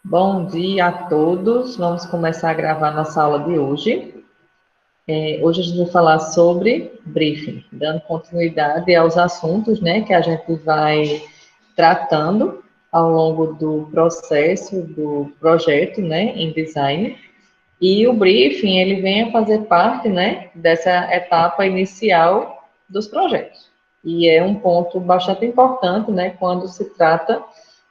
Bom dia a todos. Vamos começar a gravar nossa aula de hoje. Hoje a gente vai falar sobre briefing, dando continuidade aos assuntos, né, que a gente vai tratando ao longo do processo do projeto, né, em design. E o briefing, ele vem a fazer parte, né, dessa etapa inicial dos projetos. E é um ponto bastante importante, né, quando se trata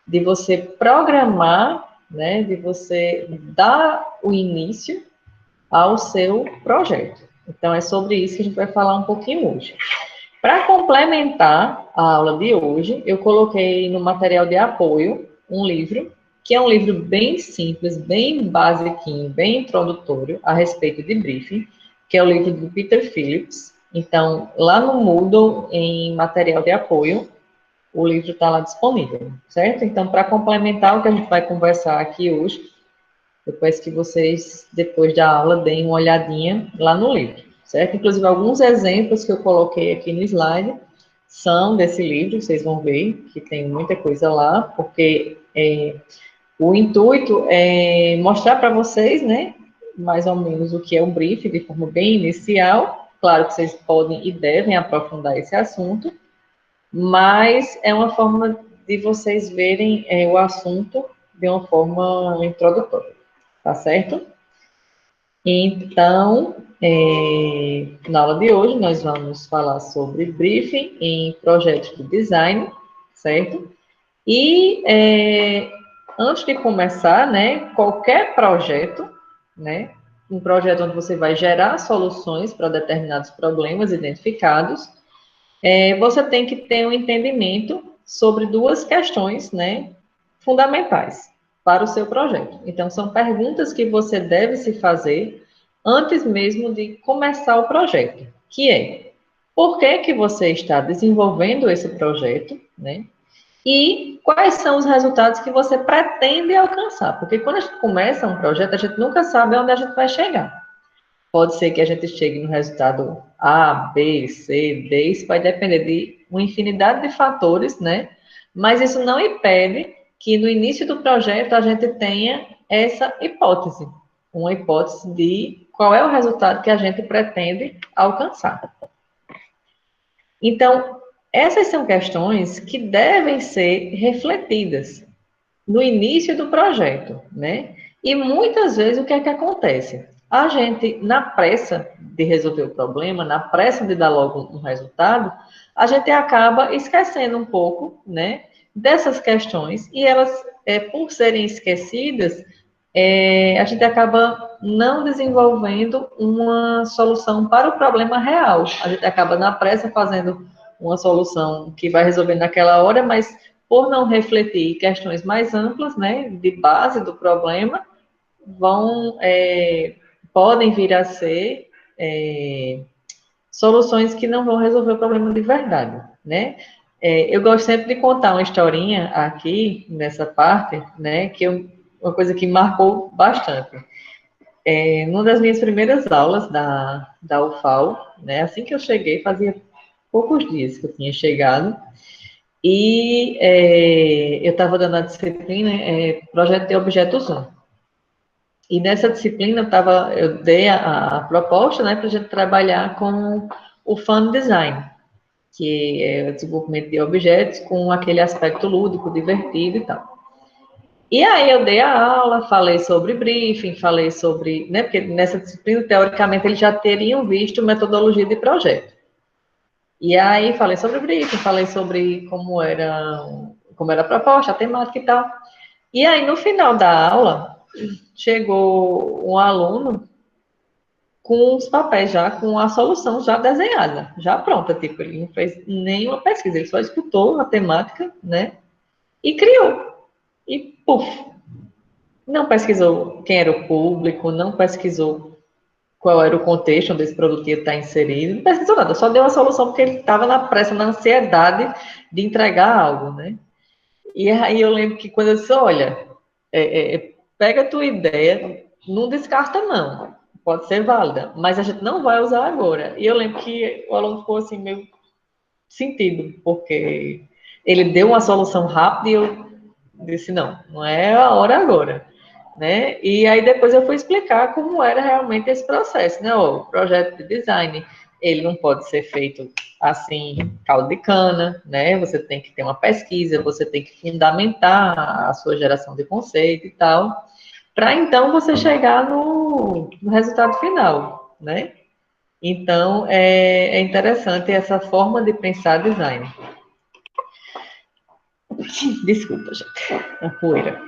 de você programar, né, de você dar o início ao seu projeto. Então, é sobre isso que a gente vai falar um pouquinho hoje. Para complementar a aula de hoje, eu coloquei no material de apoio um livro, que é um livro bem simples, bem basiquinho, bem introdutório a respeito de briefing, que é o livro do Peter Phillips. Então, lá no Moodle, em material de apoio, o livro está lá disponível, certo? Então, para complementar o que a gente vai conversar aqui hoje, depois que vocês, depois da aula, deem uma olhadinha lá no livro, certo? Inclusive, alguns exemplos que eu coloquei aqui no slide são desse livro, vocês vão ver que tem muita coisa lá, porque o intuito é mostrar para vocês, né, mais ou menos o que é um briefing de forma bem inicial. Claro que vocês podem e devem aprofundar esse assunto, mas é uma forma de vocês verem o assunto de uma forma introdutória, tá certo? Então, na aula de hoje, nós vamos falar sobre briefing em projetos de design, certo? E, antes de começar, né, qualquer projeto, né, um projeto onde você vai gerar soluções para determinados problemas identificados, você tem que ter um entendimento sobre duas questões, né, fundamentais para o seu projeto. Então, são perguntas que você deve se fazer antes mesmo de começar o projeto, que é: por que que você está desenvolvendo esse projeto, né? E quais são os resultados que você pretende alcançar? Porque quando a gente começa um projeto, a gente nunca sabe onde a gente vai chegar. Pode ser que a gente chegue no resultado A, B, C, D, isso vai depender de uma infinidade de fatores, né? Mas isso não impede que no início do projeto a gente tenha essa hipótese, uma hipótese de qual é o resultado que a gente pretende alcançar. Então, essas são questões que devem ser refletidas no início do projeto, né? E muitas vezes o que é que acontece? A gente, na pressa de resolver o problema, na pressa de dar logo um resultado, a gente acaba esquecendo um pouco, né, dessas questões, e elas, por serem esquecidas, a gente acaba não desenvolvendo uma solução para o problema real. A gente acaba, na pressa, fazendo uma solução que vai resolver naquela hora, mas por não refletir questões mais amplas, né, de base do problema, podem vir a ser soluções que não vão resolver o problema de verdade, né? Eu gosto sempre de contar uma historinha aqui, nessa parte, né, uma coisa que marcou bastante. Numa das minhas primeiras aulas da UFAL, né, assim que eu cheguei, fazia poucos dias que eu tinha chegado, e eu estava dando a disciplina Projeto de Objetos 1. E nessa disciplina eu dei a proposta, né, para a gente trabalhar com o Fun Design, que é o desenvolvimento de objetos com aquele aspecto lúdico, divertido e tal. E aí eu dei a aula, falei sobre briefing, falei sobre, né, porque nessa disciplina, teoricamente, eles já teriam visto metodologia de projeto. E aí falei sobre briefing, falei sobre como era a proposta, a temática e tal. E aí, no final da aula, chegou um aluno com os papéis já, com a solução já desenhada, já pronta, tipo, ele não fez nenhuma pesquisa, ele só escutou a temática, né, e criou. E, puf, não pesquisou quem era o público, não pesquisou qual era o contexto onde esse produto ia estar inserido, não pesquisou nada, só deu a solução porque ele estava na pressa, na ansiedade de entregar algo, né. E aí eu lembro que quando eu disse, olha, pega a tua ideia, não descarta não, pode ser válida, mas a gente não vai usar agora. E eu lembro que o aluno ficou assim, meio sentido, porque ele deu uma solução rápida e eu disse, não, não é a hora agora, né? E aí depois eu fui explicar como era realmente esse processo, né? O projeto de design, ele não pode ser feito assim, caldo de cana, né? Você tem que ter uma pesquisa, você tem que fundamentar a sua geração de conceito e tal, para então você chegar no resultado final, né? Então, é interessante essa forma de pensar design. Desculpa, gente, a poeira.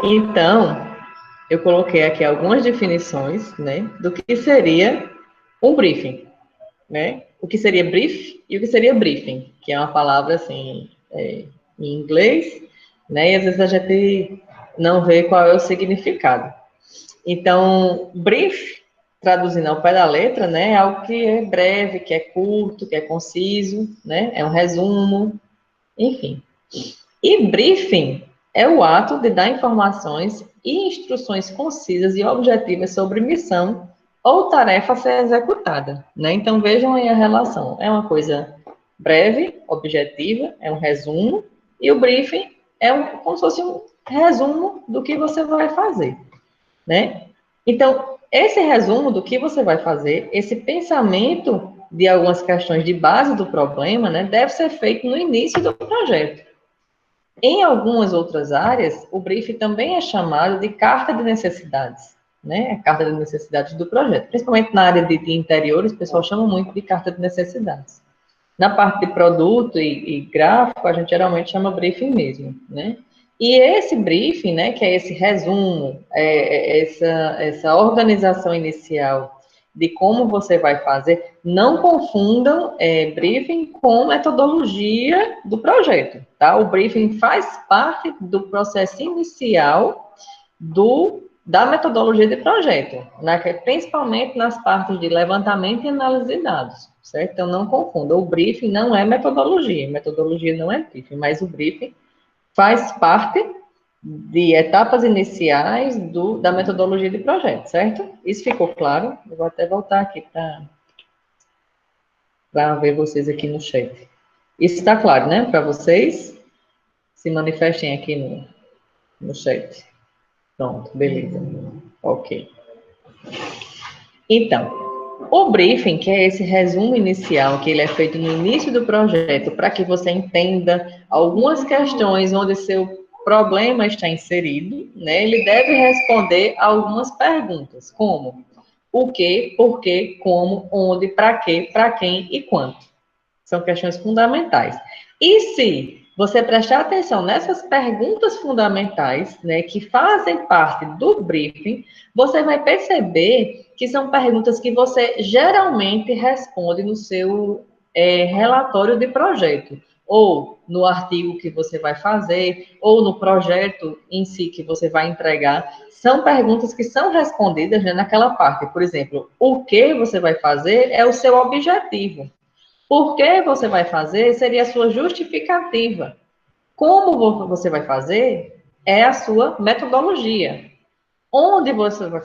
Então, eu coloquei aqui algumas definições, né, do que seria um briefing, né? O que seria brief e o que seria briefing, que é uma palavra, assim, em inglês, né, e às vezes a gente não vê qual é o significado. Então, brief, traduzindo ao pé da letra, né, é algo que é breve, que é curto, que é conciso, né, é um resumo, enfim. E briefing é o ato de dar informações e instruções concisas e objetivas sobre missão ou tarefa a ser executada, né? Então, vejam aí a relação. É uma coisa breve, objetiva, é um resumo, e o briefing é como se fosse um resumo do que você vai fazer, né? Então, esse resumo do que você vai fazer, esse pensamento de algumas questões de base do problema, né, deve ser feito no início do projeto. Em algumas outras áreas, o briefing também é chamado de carta de necessidades, né? A carta de necessidades do projeto. Principalmente na área de interiores, o pessoal chama muito de carta de necessidades. Na parte de produto e gráfico, a gente geralmente chama briefing mesmo, né? E esse briefing, né, que é esse resumo, essa organização inicial de como você vai fazer, não confundam briefing com metodologia do projeto, tá? O briefing faz parte do processo inicial da metodologia de projeto, principalmente nas partes de levantamento e análise de dados, certo? Então, não confunda, o briefing não é metodologia não é briefing, mas o briefing faz parte de etapas iniciais da metodologia de projeto, certo? Isso ficou claro? Eu vou até voltar aqui para ver vocês aqui no chat. Isso está claro, né, para vocês? Se manifestem aqui no chat. Pronto, beleza. Ok. Então, o briefing, que é esse resumo inicial, que ele é feito no início do projeto, para que você entenda algumas questões onde seu problema está inserido, né? Ele deve responder a algumas perguntas, como o que, por quê, como, onde, para quê, para quem e quanto. São questões fundamentais. E se você prestar atenção nessas perguntas fundamentais, né, que fazem parte do briefing, você vai perceber que são perguntas que você geralmente responde no seu relatório de projeto, ou no artigo que você vai fazer, ou no projeto em si que você vai entregar. São perguntas que são respondidas, né, naquela parte. Por exemplo, o que você vai fazer é o seu objetivo. Por que você vai fazer seria a sua justificativa. Como você vai fazer é a sua metodologia. Onde você vai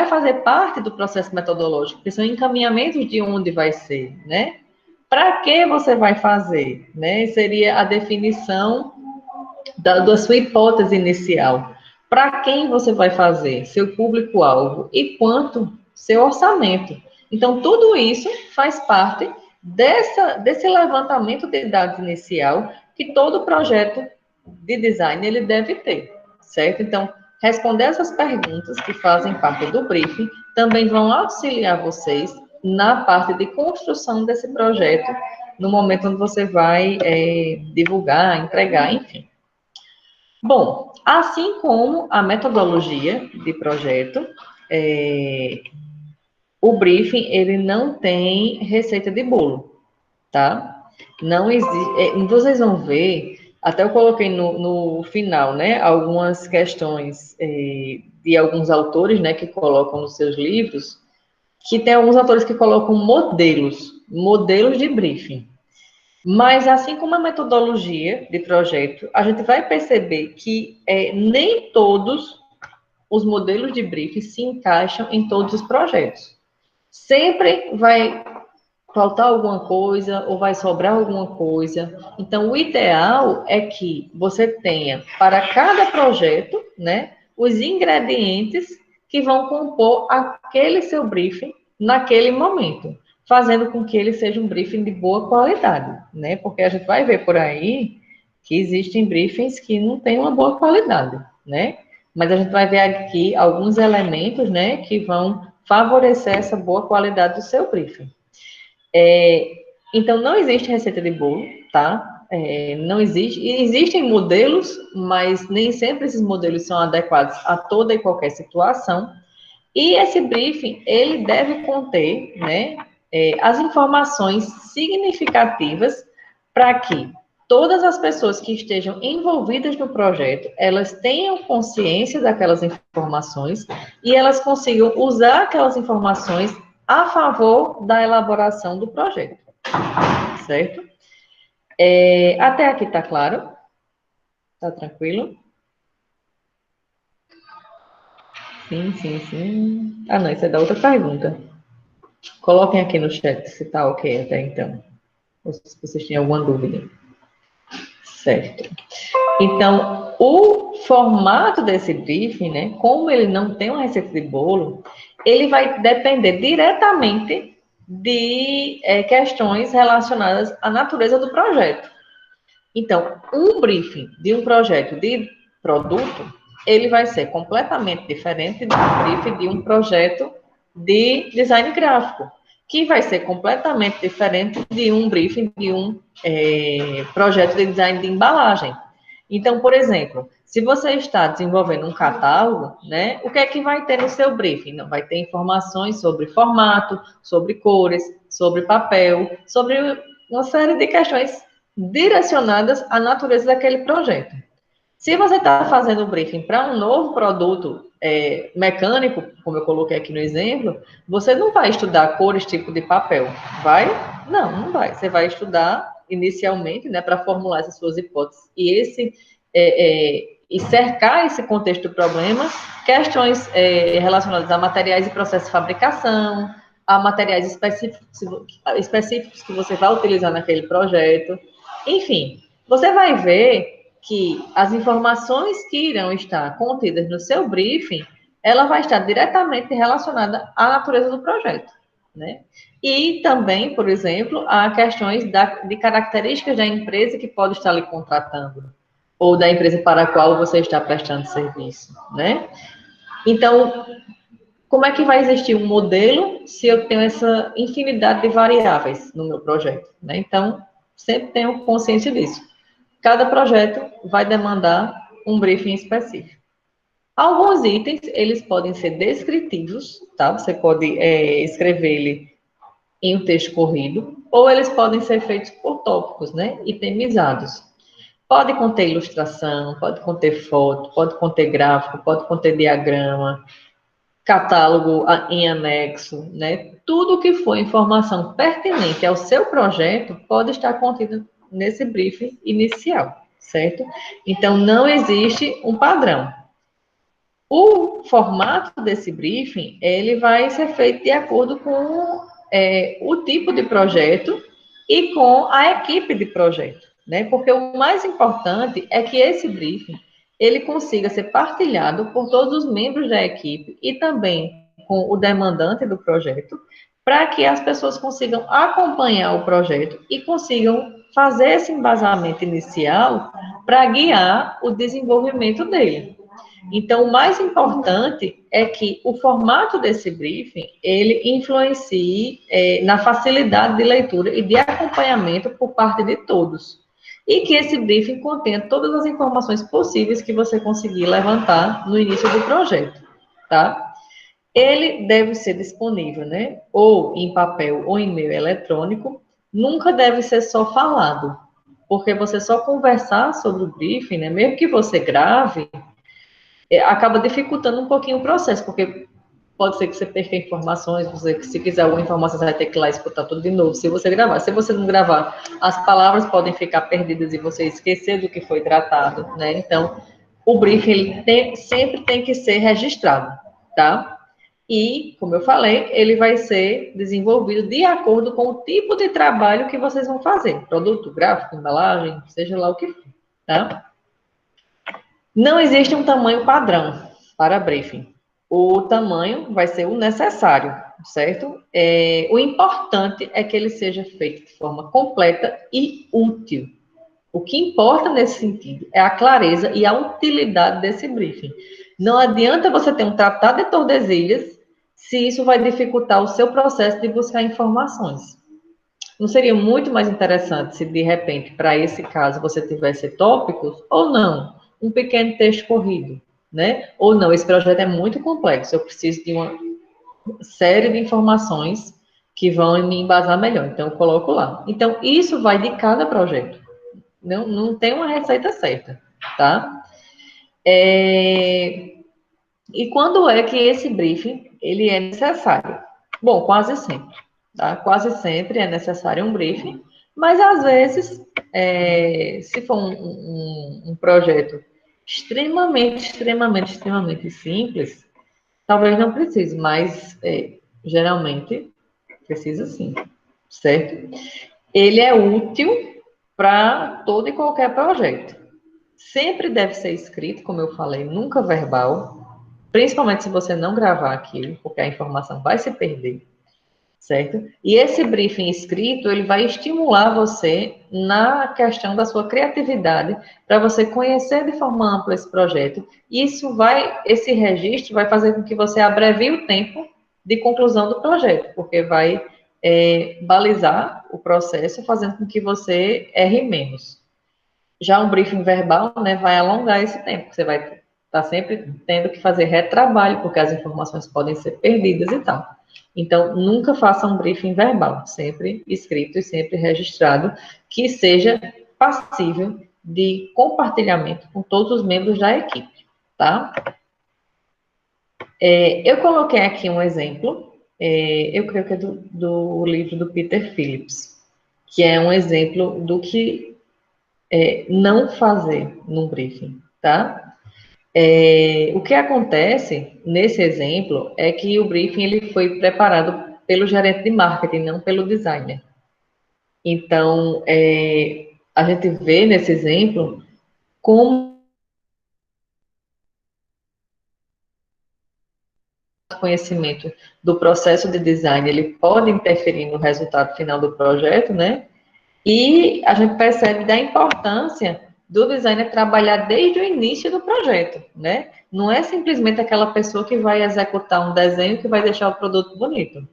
fazer parte do processo metodológico, que são encaminhamentos de onde vai ser, né? Para que você vai fazer, né? Seria a definição da sua hipótese inicial. Para quem você vai fazer, seu público-alvo e quanto seu orçamento. Então, tudo isso faz parte desse levantamento de dados inicial que todo projeto de design ele deve ter, certo? Então, responder essas perguntas que fazem parte do briefing também vão auxiliar vocês na parte de construção desse projeto, no momento onde você vai divulgar, entregar, enfim. Bom, assim como a metodologia de projeto, o briefing, ele não tem receita de bolo, tá? Não existe, vocês vão ver, até eu coloquei no final, né, algumas questões de alguns autores, né, que colocam nos seus livros, que tem alguns autores que colocam modelos de briefing. Mas, assim como a metodologia de projeto, a gente vai perceber que nem todos os modelos de briefing se encaixam em todos os projetos. Sempre vai faltar alguma coisa ou vai sobrar alguma coisa. Então, o ideal é que você tenha para cada projeto, né, os ingredientes que vão compor aquele seu briefing naquele momento, fazendo com que ele seja um briefing de boa qualidade, né? Porque a gente vai ver por aí que existem briefings que não têm uma boa qualidade, né? Mas a gente vai ver aqui alguns elementos, né, que vão favorecer essa boa qualidade do seu briefing. Então, não existe receita de bolo, tá? Não existe. Existem modelos, mas nem sempre esses modelos são adequados a toda e qualquer situação. E esse briefing, ele deve conter, né, as informações significativas para que todas as pessoas que estejam envolvidas no projeto, elas tenham consciência daquelas informações e elas consigam usar aquelas informações a favor da elaboração do projeto, certo? Até aqui tá claro? Tá tranquilo? Sim, sim, sim. Ah, não, isso é da outra pergunta. Coloquem aqui no chat se tá ok até então. Ou se vocês têm alguma dúvida. Certo. Então, o formato desse briefing, né, como ele não tem uma receita de bolo, ele vai depender diretamente de questões relacionadas à natureza do projeto. Então, um briefing de um projeto de produto, ele vai ser completamente diferente do briefing de um projeto de design gráfico, que vai ser completamente diferente de um briefing de um projeto de design de embalagem. Então, por exemplo, se você está desenvolvendo um catálogo, né, o que é que vai ter no seu briefing? Não, vai ter informações sobre formato, sobre cores, sobre papel, sobre uma série de questões direcionadas à natureza daquele projeto. Se você está fazendo um briefing para um novo produto mecânico, como eu coloquei aqui no exemplo, você não vai estudar cores, tipo de papel, vai? Não, não vai. Você vai estudar inicialmente, né, para formular essas suas hipóteses e cercar esse contexto do problema, questões relacionadas a materiais e processos de fabricação, a materiais específicos que você vai utilizar naquele projeto. Enfim, você vai ver que as informações que irão estar contidas no seu briefing, ela vai estar diretamente relacionada à natureza do projeto, né? E também, por exemplo, a questões de características da empresa que pode estar lhe contratando, ou da empresa para a qual você está prestando serviço, né? Então, como é que vai existir um modelo se eu tenho essa infinidade de variáveis no meu projeto, né? Então, sempre tenho consciência disso. Cada projeto vai demandar um briefing específico. Alguns itens, eles podem ser descritivos, tá? Você pode escrever ele em um texto corrido, ou eles podem ser feitos por tópicos, né? Itemizados. Pode conter ilustração, pode conter foto, pode conter gráfico, pode conter diagrama, catálogo em anexo, né? Tudo que for informação pertinente ao seu projeto pode estar contido nesse briefing inicial, certo? Então, não existe um padrão. O formato desse briefing, ele vai ser feito de acordo com o tipo de projeto e com a equipe de projeto, né? Porque o mais importante é que esse briefing, ele consiga ser partilhado por todos os membros da equipe e também com o demandante do projeto, para que as pessoas consigam acompanhar o projeto e consigam fazer esse embasamento inicial para guiar o desenvolvimento dele. Então, o mais importante é que o formato desse briefing, ele influencie na facilidade de leitura e de acompanhamento por parte de todos. E que esse briefing contenha todas as informações possíveis que você conseguir levantar no início do projeto, tá? Ele deve ser disponível, né? Ou em papel ou em meio eletrônico. Nunca deve ser só falado, porque você só conversar sobre o briefing, né? Mesmo que você grave, acaba dificultando um pouquinho o processo, porque pode ser que você perca informações, você, se quiser alguma informação, você vai ter que ir lá escutar tudo de novo, se você gravar. Se você não gravar, as palavras podem ficar perdidas e você esquecer do que foi tratado, né? Então, o briefing, ele sempre tem que ser registrado, tá? E, como eu falei, ele vai ser desenvolvido de acordo com o tipo de trabalho que vocês vão fazer. Produto, gráfico, embalagem, seja lá o que for, tá? Não existe um tamanho padrão para briefing. O tamanho vai ser o necessário, certo? O importante é que ele seja feito de forma completa e útil. O que importa nesse sentido é a clareza e a utilidade desse briefing. Não adianta você ter um tratado de Tordesilhas se isso vai dificultar o seu processo de buscar informações. Não seria muito mais interessante se, de repente, para esse caso, você tivesse tópicos ou não? Um pequeno texto corrido, né? Ou não, esse projeto é muito complexo, eu preciso de uma série de informações que vão me embasar melhor. Então, eu coloco lá. Então, isso vai de cada projeto. Não tem uma receita certa, tá? E quando é que esse briefing ele é necessário? Bom, quase sempre, tá? Quase sempre é necessário um briefing, mas às vezes, se for um projeto extremamente simples, talvez não precise, mas geralmente precisa sim, certo? Ele é útil para todo e qualquer projeto. Sempre deve ser escrito, como eu falei, nunca verbal, principalmente se você não gravar aquilo, porque a informação vai se perder, certo? E esse briefing escrito, ele vai estimular você na questão da sua criatividade, para você conhecer de forma ampla esse projeto. Esse registro vai fazer com que você abrevie o tempo de conclusão do projeto, porque vai balizar o processo, fazendo com que você erre menos. Já um briefing verbal, né, vai alongar esse tempo, você vai estar sempre tendo que fazer retrabalho, porque as informações podem ser perdidas e tal. Então, nunca faça um briefing verbal, sempre escrito e sempre registrado, que seja passível de compartilhamento com todos os membros da equipe, tá? Eu coloquei aqui um exemplo, eu creio que é do livro do Peter Phillips, que é um exemplo do que não fazer num briefing, tá? O que acontece nesse exemplo é que o briefing ele foi preparado pelo gerente de marketing, não pelo designer. Então, a gente vê nesse exemplo como o conhecimento do processo de design ele pode interferir no resultado final do projeto, né? E a gente percebe da importância do designer trabalhar desde o início do projeto, né? Não é simplesmente aquela pessoa que vai executar um desenho que vai deixar o produto bonito,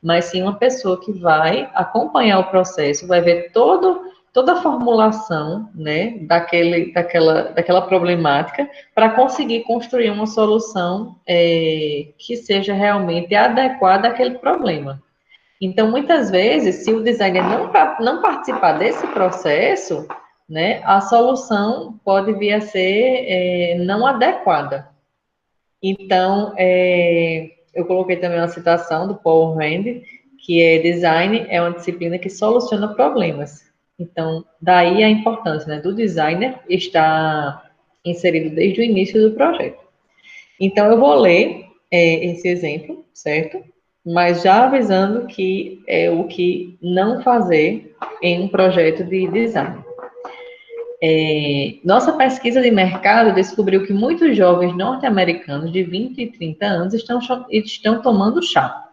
mas sim uma pessoa que vai acompanhar o processo, vai ver toda a formulação, né, daquela problemática, para conseguir construir uma solução que seja realmente adequada àquele problema. Então, muitas vezes, se o designer não participar desse processo, né, a solução pode vir a ser não adequada. Então, eu coloquei também uma citação do Paul Rand, que é design é uma disciplina que soluciona problemas. Então, daí a importância, né, do designer estar inserido desde o início do projeto. Então, eu vou ler esse exemplo, certo? Mas já avisando que é o que não fazer em um projeto de design. Nossa pesquisa de mercado descobriu que muitos jovens norte-americanos de 20 e 30 anos estão tomando chá.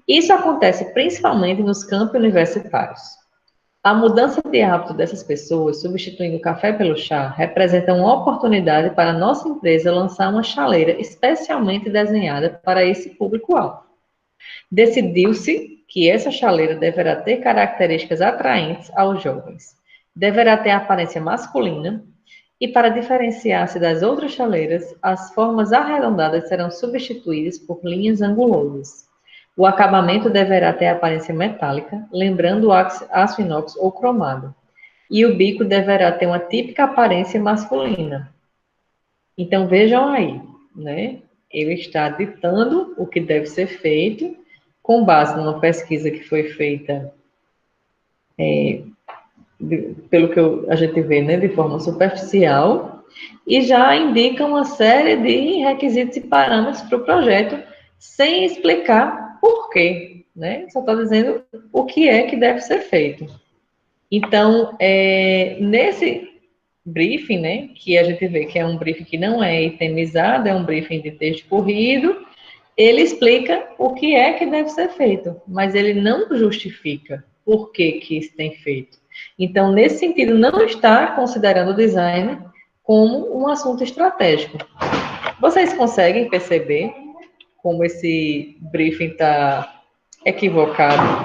Isso acontece principalmente nos campos universitários. A mudança de hábito dessas pessoas, substituindo o café pelo chá, representa uma oportunidade para a nossa empresa lançar uma chaleira especialmente desenhada para esse público-alvo. Decidiu-se que essa chaleira deverá ter características atraentes aos jovens. Deverá ter aparência masculina e, para diferenciar-se das outras chaleiras, as formas arredondadas serão substituídas por linhas angulosas. O acabamento deverá ter aparência metálica, lembrando o aço inox ou cromado. E o bico deverá ter uma típica aparência masculina. Então, vejam aí, né? Ele está ditando o que deve ser feito com base numa pesquisa que foi feita, pelo que a gente vê, né, de forma superficial, e já indica uma série de requisitos e parâmetros para o projeto sem explicar por quê, né? Só está dizendo o que é que deve ser feito. Então, nesse briefing, né, que a gente vê que é um briefing que não é itemizado, é um briefing de texto corrido, ele explica o que é que deve ser feito, mas ele não justifica por que que isso tem feito. Então, nesse sentido, não está considerando o design como um assunto estratégico. Vocês conseguem perceber como esse briefing está equivocado,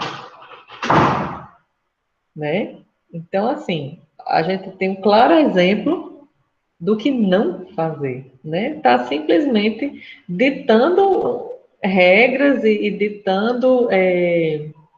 né? Então, assim, a gente tem um claro exemplo do que não fazer, né? Está simplesmente ditando regras e ditando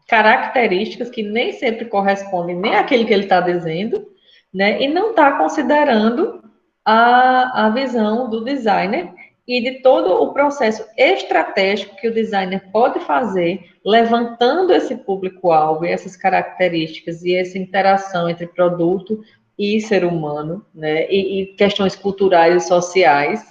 características que nem sempre correspondem nem àquilo que ele está dizendo, né? E não está considerando a visão do designer e de todo o processo estratégico que o designer pode fazer, levantando esse público-alvo e essas características e essa interação entre produto e ser humano, né, e questões culturais e sociais,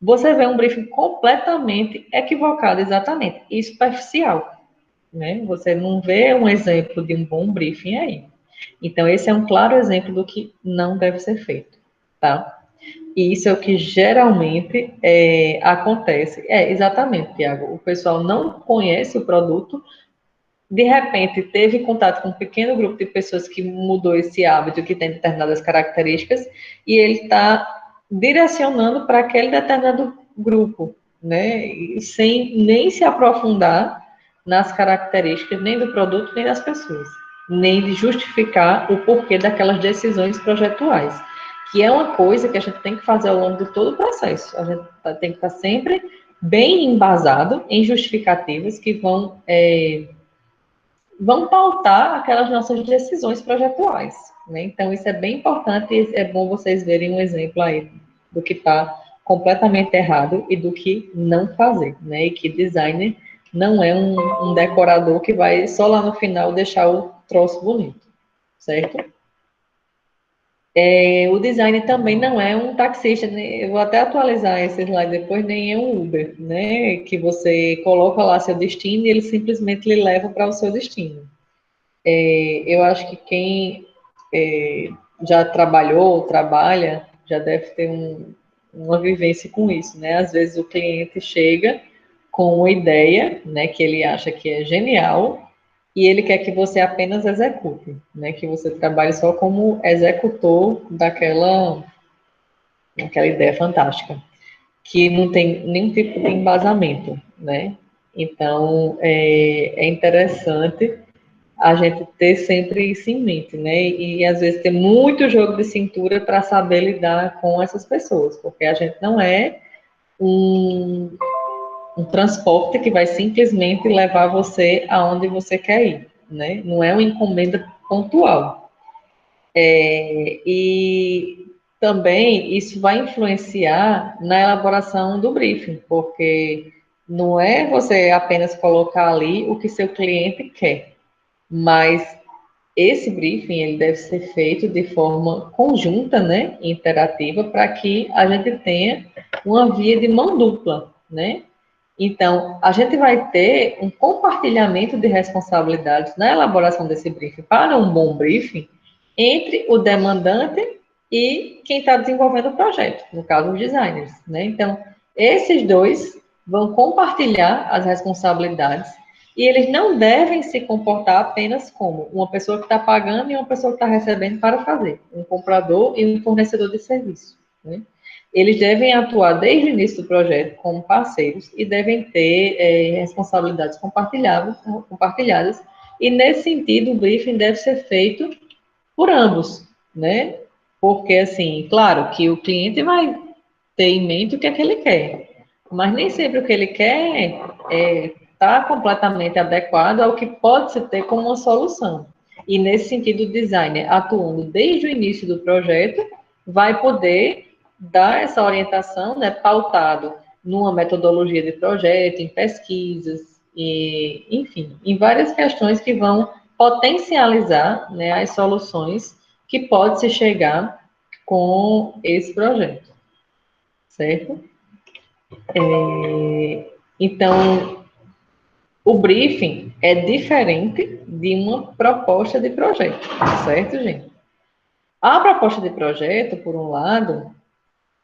você vê um briefing completamente equivocado, exatamente, e superficial, né? Você não vê um exemplo de um bom briefing aí. Então, esse é um claro exemplo do que não deve ser feito, tá? E isso é o que geralmente acontece. Exatamente, Tiago. O pessoal não conhece o produto, de repente teve contato com um pequeno grupo de pessoas que mudou esse hábito, que tem determinadas características, e ele está direcionando para aquele determinado grupo, né? E sem nem se aprofundar nas características nem do produto nem das pessoas, nem de justificar o porquê daquelas decisões projetuais, que é uma coisa que a gente tem que fazer ao longo de todo o processo. A gente tem que estar sempre bem embasado em justificativas que vão pautar aquelas nossas decisões projetuais, né? Então, isso é bem importante e é bom vocês verem um exemplo aí do que está completamente errado e do que não fazer, né? E que designer não é um decorador que vai só lá no final deixar o troço bonito, certo? O design também não é um taxista, né? Eu vou até atualizar esse slide depois, nem é um Uber, né? Que você coloca lá seu destino e ele simplesmente lhe leva para o seu destino. Eu acho que quem já trabalhou ou trabalha já deve ter uma vivência com isso, né? Às vezes o cliente chega com uma ideia, né, que ele acha que é genial e ele quer que você apenas execute, né? Que você trabalhe só como executor daquela ideia fantástica, que não tem nenhum tipo de embasamento, né? Então, é interessante a gente ter sempre isso em mente, né? E às vezes ter muito jogo de cintura para saber lidar com essas pessoas, porque a gente não é um transporte que vai simplesmente levar você aonde você quer ir, né? Não é uma encomenda pontual. E também isso vai influenciar na elaboração do briefing, porque não é você apenas colocar ali o que seu cliente quer, mas esse briefing ele deve ser feito de forma conjunta, né, interativa, para que a gente tenha uma via de mão dupla, né? Então, a gente vai ter um compartilhamento de responsabilidades na elaboração desse briefing para um bom briefing entre o demandante e quem está desenvolvendo o projeto, no caso, os designers, né? Então, esses dois vão compartilhar as responsabilidades e eles não devem se comportar apenas como uma pessoa que está pagando e uma pessoa que está recebendo para fazer, um comprador e um fornecedor de serviço, né? Eles devem atuar desde o início do projeto como parceiros e devem ter responsabilidades compartilhadas. E, nesse sentido, o briefing deve ser feito por ambos, né? Porque, assim, claro que o cliente vai ter em mente o que é que ele quer, mas nem sempre o que ele quer está completamente adequado ao que pode se ter como uma solução. E, nesse sentido, o designer, atuando desde o início do projeto, vai poder dar essa orientação, né, pautado numa metodologia de projeto, em pesquisas, e, enfim, em várias questões que vão potencializar, né, as soluções que pode se chegar com esse projeto, certo? Então, o briefing é diferente de uma proposta de projeto, certo, gente? A proposta de projeto, por um lado,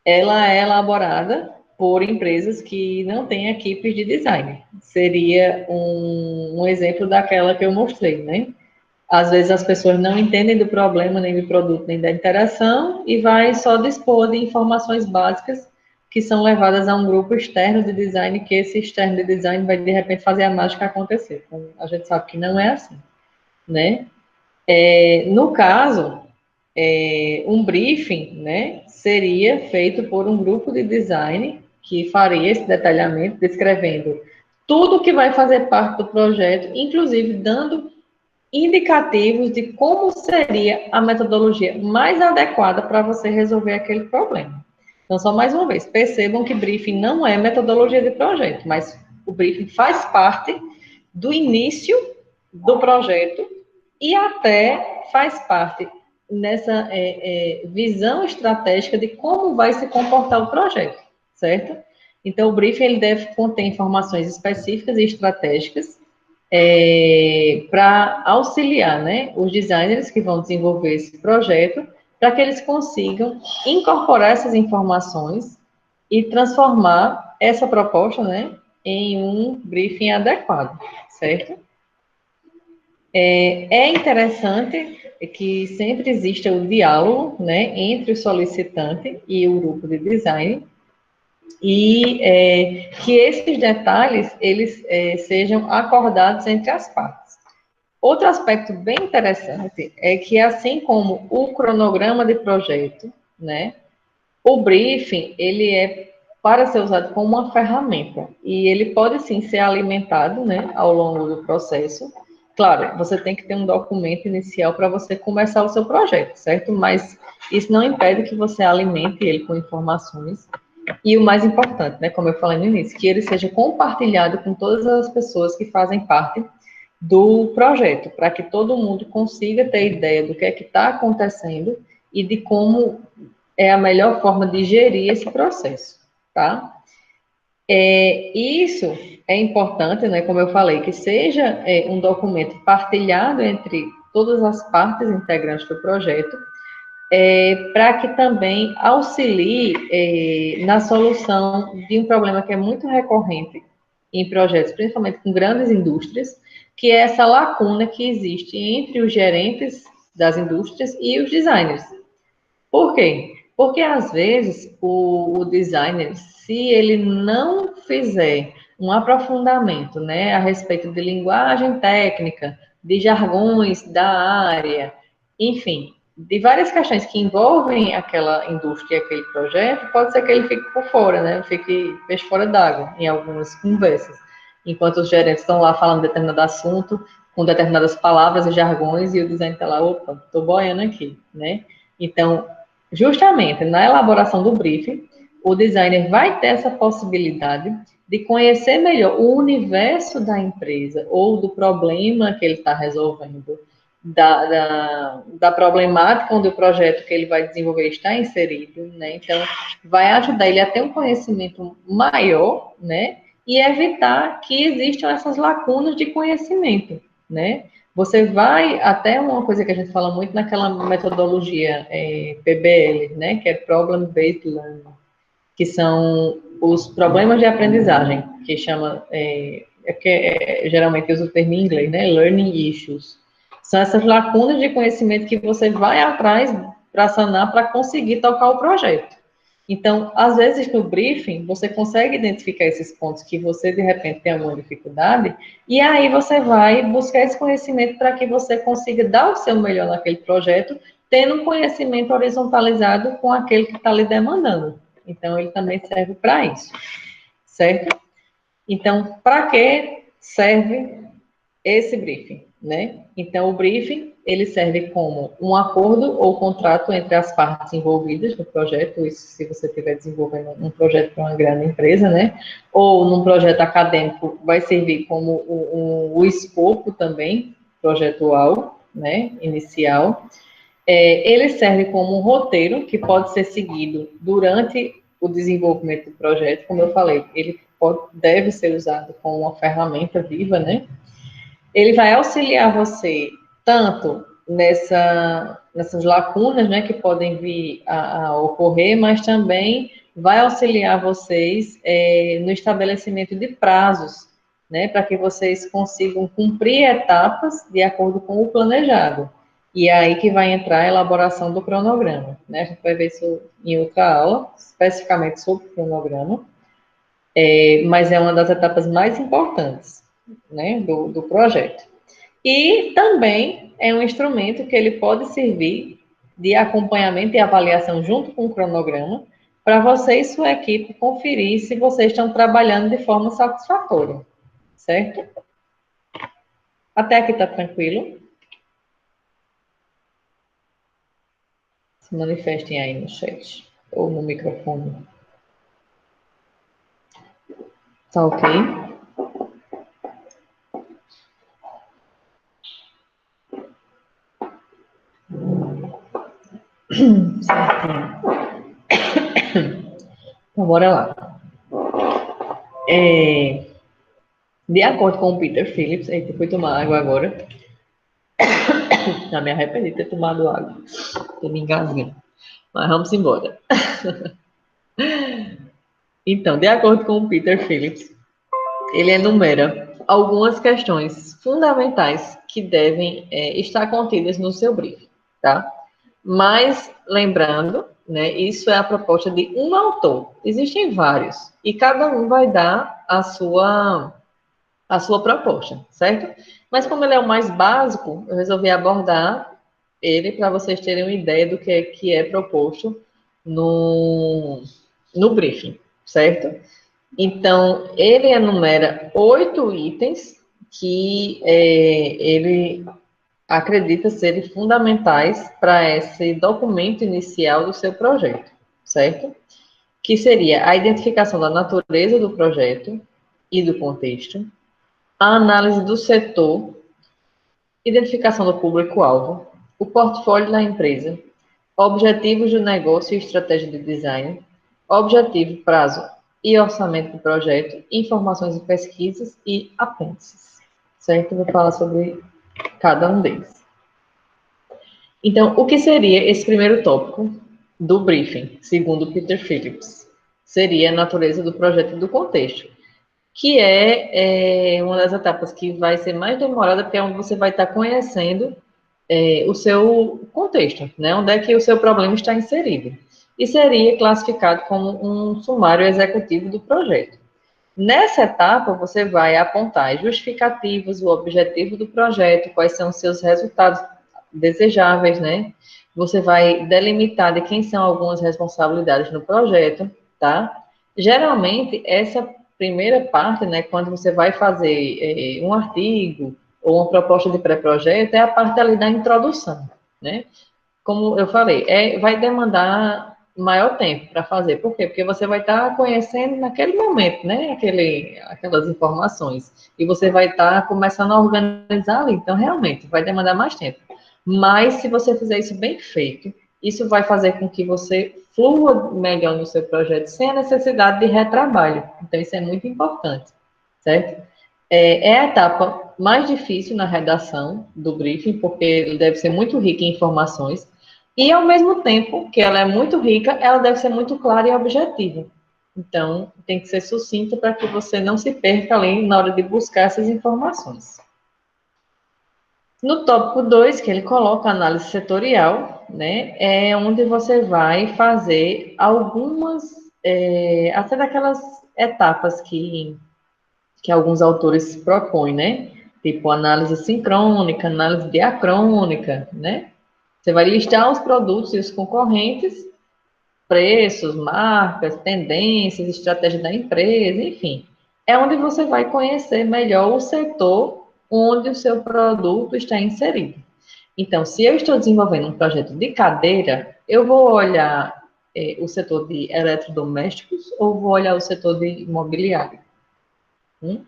ela é elaborada por empresas que não têm equipes de design. Seria um exemplo daquela que eu mostrei, né? Às vezes as pessoas não entendem do problema, nem do produto, nem da interação, e vai só dispor de informações básicas que são levadas a um grupo externo de design, que esse externo de design vai, de repente, fazer a mágica acontecer. Então, a gente sabe que não é assim, né? No caso, um briefing, né, seria feito por um grupo de design que faria esse detalhamento, descrevendo tudo que vai fazer parte do projeto, inclusive dando indicativos de como seria a metodologia mais adequada para você resolver aquele problema. Então, só mais uma vez, percebam que briefing não é metodologia de projeto, mas o briefing faz parte do início do projeto e até faz parte nessa visão estratégica de como vai se comportar o projeto, certo? Então, o briefing ele deve conter informações específicas e estratégicas para auxiliar, né, os designers que vão desenvolver esse projeto, para que eles consigam incorporar essas informações e transformar essa proposta, né, em um briefing adequado, certo? É interessante que sempre exista o diálogo, né, entre o solicitante e o grupo de design, e que esses detalhes eles sejam acordados entre as partes. Outro aspecto bem interessante é que, assim como o cronograma de projeto, né, o briefing, ele é para ser usado como uma ferramenta, e ele pode, sim, ser alimentado, né, ao longo do processo. Claro, você tem que ter um documento inicial para você começar o seu projeto, certo? Mas isso não impede que você alimente ele com informações. E o mais importante, né, como eu falei no início, que ele seja compartilhado com todas as pessoas que fazem parte do projeto, para que todo mundo consiga ter ideia do que é que está acontecendo e de como é a melhor forma de gerir esse processo, tá? Isso é importante, né, como eu falei, que seja um documento partilhado entre todas as partes integrantes do projeto, para que também auxilie na solução de um problema que é muito recorrente em projetos, principalmente com grandes indústrias, que é essa lacuna que existe entre os gerentes das indústrias e os designers. Por quê? Porque, às vezes, o designer, se ele não fizer um aprofundamento, né, a respeito de linguagem técnica, de jargões da área, enfim, de várias questões que envolvem aquela indústria, aquele projeto, pode ser que ele fique por fora, né, fique peixe fora d'água em algumas conversas. Enquanto os gerentes estão lá falando de determinado assunto, com determinadas palavras e jargões, e o designer está lá, opa, estou boiando aqui, né? Então, justamente na elaboração do briefing, o designer vai ter essa possibilidade de conhecer melhor o universo da empresa ou do problema que ele está resolvendo, da problemática onde o projeto que ele vai desenvolver está inserido, né? Então, vai ajudar ele a ter um conhecimento maior, né? E evitar que existam essas lacunas de conhecimento, né? Você vai, até uma coisa que a gente fala muito naquela metodologia PBL, né, que é Problem Based Learning, que são os problemas de aprendizagem, que chama, geralmente usa o termo em inglês, né, Learning Issues. São essas lacunas de conhecimento que você vai atrás para sanar, para conseguir tocar o projeto. Então, às vezes, no briefing, você consegue identificar esses pontos que você, de repente, tem alguma dificuldade, e aí você vai buscar esse conhecimento para que você consiga dar o seu melhor naquele projeto, tendo um conhecimento horizontalizado com aquele que está lhe demandando. Então, ele também serve para isso, certo? Então, para que serve esse briefing, né? Então, o briefing, ele serve como um acordo ou contrato entre as partes envolvidas no projeto, isso se você estiver desenvolvendo um projeto para uma grande empresa, né? Ou num projeto acadêmico, vai servir como o escopo também projetual, né? Inicial. Ele serve como um roteiro que pode ser seguido durante o desenvolvimento do projeto, como eu falei, ele deve ser usado como uma ferramenta viva, né? Ele vai auxiliar você tanto nessas lacunas, né, que podem vir a ocorrer, mas também vai auxiliar vocês no estabelecimento de prazos, né, para que vocês consigam cumprir etapas de acordo com o planejado. E é aí que vai entrar a elaboração do cronograma, né? A gente vai ver isso em outra aula, especificamente sobre o cronograma, mas é uma das etapas mais importantes, né, do projeto. E também é um instrumento que ele pode servir de acompanhamento e avaliação junto com o cronograma, para você e sua equipe conferir se vocês estão trabalhando de forma satisfatória, certo? Até aqui está tranquilo? Se manifestem aí no chat ou no microfone. Tá ok? Certinho. Então, bora lá. De acordo com o Peter Phillips, eita, fui tomar água agora. Já me arrependi de ter tomado água. Tô me engasguei. Mas vamos embora. Então, de acordo com o Peter Phillips, ele enumera algumas questões fundamentais que devem estar contidas no seu briefing, tá? Mas, lembrando, né, isso é a proposta de um autor. Existem vários, e cada um vai dar a sua proposta, certo? Mas como ele é o mais básico, eu resolvi abordar ele para vocês terem uma ideia do que é proposto no briefing, certo? Então, ele enumera 8 itens que ele acredita serem fundamentais para esse documento inicial do seu projeto, certo? Que seria a identificação da natureza do projeto e do contexto, a análise do setor, identificação do público-alvo, o portfólio da empresa, objetivos do negócio e estratégia de design, objetivo, prazo e orçamento do projeto, informações e pesquisas e apêndices. Certo? Eu vou falar sobre cada um deles. Então, o que seria esse primeiro tópico do briefing, segundo Peter Phillips? Seria a natureza do projeto e do contexto, que é uma das etapas que vai ser mais demorada, porque é onde você vai estar conhecendo o seu contexto, né? Onde é que o seu problema está inserido. E seria classificado como um sumário executivo do projeto. Nessa etapa, você vai apontar as justificativas, o objetivo do projeto, quais são os seus resultados desejáveis, né? Você vai delimitar de quem são algumas responsabilidades no projeto, tá? Geralmente, essa primeira parte, né, quando você vai fazer um artigo ou uma proposta de pré-projeto, é a parte ali da introdução, né? Como eu falei, vai demandar maior tempo para fazer. Por quê? Porque você vai estar conhecendo naquele momento, né? Aquelas informações. E você vai estar começando a organizar ali. Então, realmente, vai demandar mais tempo. Mas, se você fizer isso bem feito, isso vai fazer com que você flua melhor no seu projeto, sem a necessidade de retrabalho. Então, isso é muito importante, certo? É a etapa mais difícil na redação do briefing, porque ele deve ser muito rico em informações, e, ao mesmo tempo que ela é muito rica, ela deve ser muito clara e objetiva. Então, tem que ser sucinta para que você não se perca ali na hora de buscar essas informações. No tópico 2, que ele coloca a análise setorial, né, é onde você vai fazer algumas, até daquelas etapas que alguns autores propõem, né? Tipo análise sincrônica, análise diacrônica, né? Você vai listar os produtos e os concorrentes, preços, marcas, tendências, estratégia da empresa, enfim. É onde você vai conhecer melhor o setor onde o seu produto está inserido. Então, se eu estou desenvolvendo um projeto de cadeira, eu vou olhar o setor de eletrodomésticos ou vou olhar o setor de imobiliário? Eu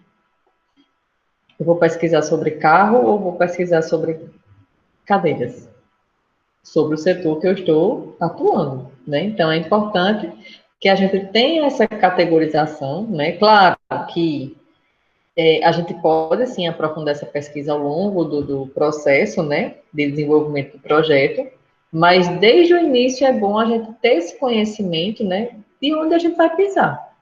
vou pesquisar sobre carro ou vou pesquisar sobre cadeiras? Sobre o setor que eu estou atuando, né? Então, é importante que a gente tem essa categorização, né? Claro que a gente pode, sim, aprofundar essa pesquisa ao longo do processo, né, de desenvolvimento do projeto, mas desde o início é bom a gente ter esse conhecimento, né, de onde a gente vai pisar.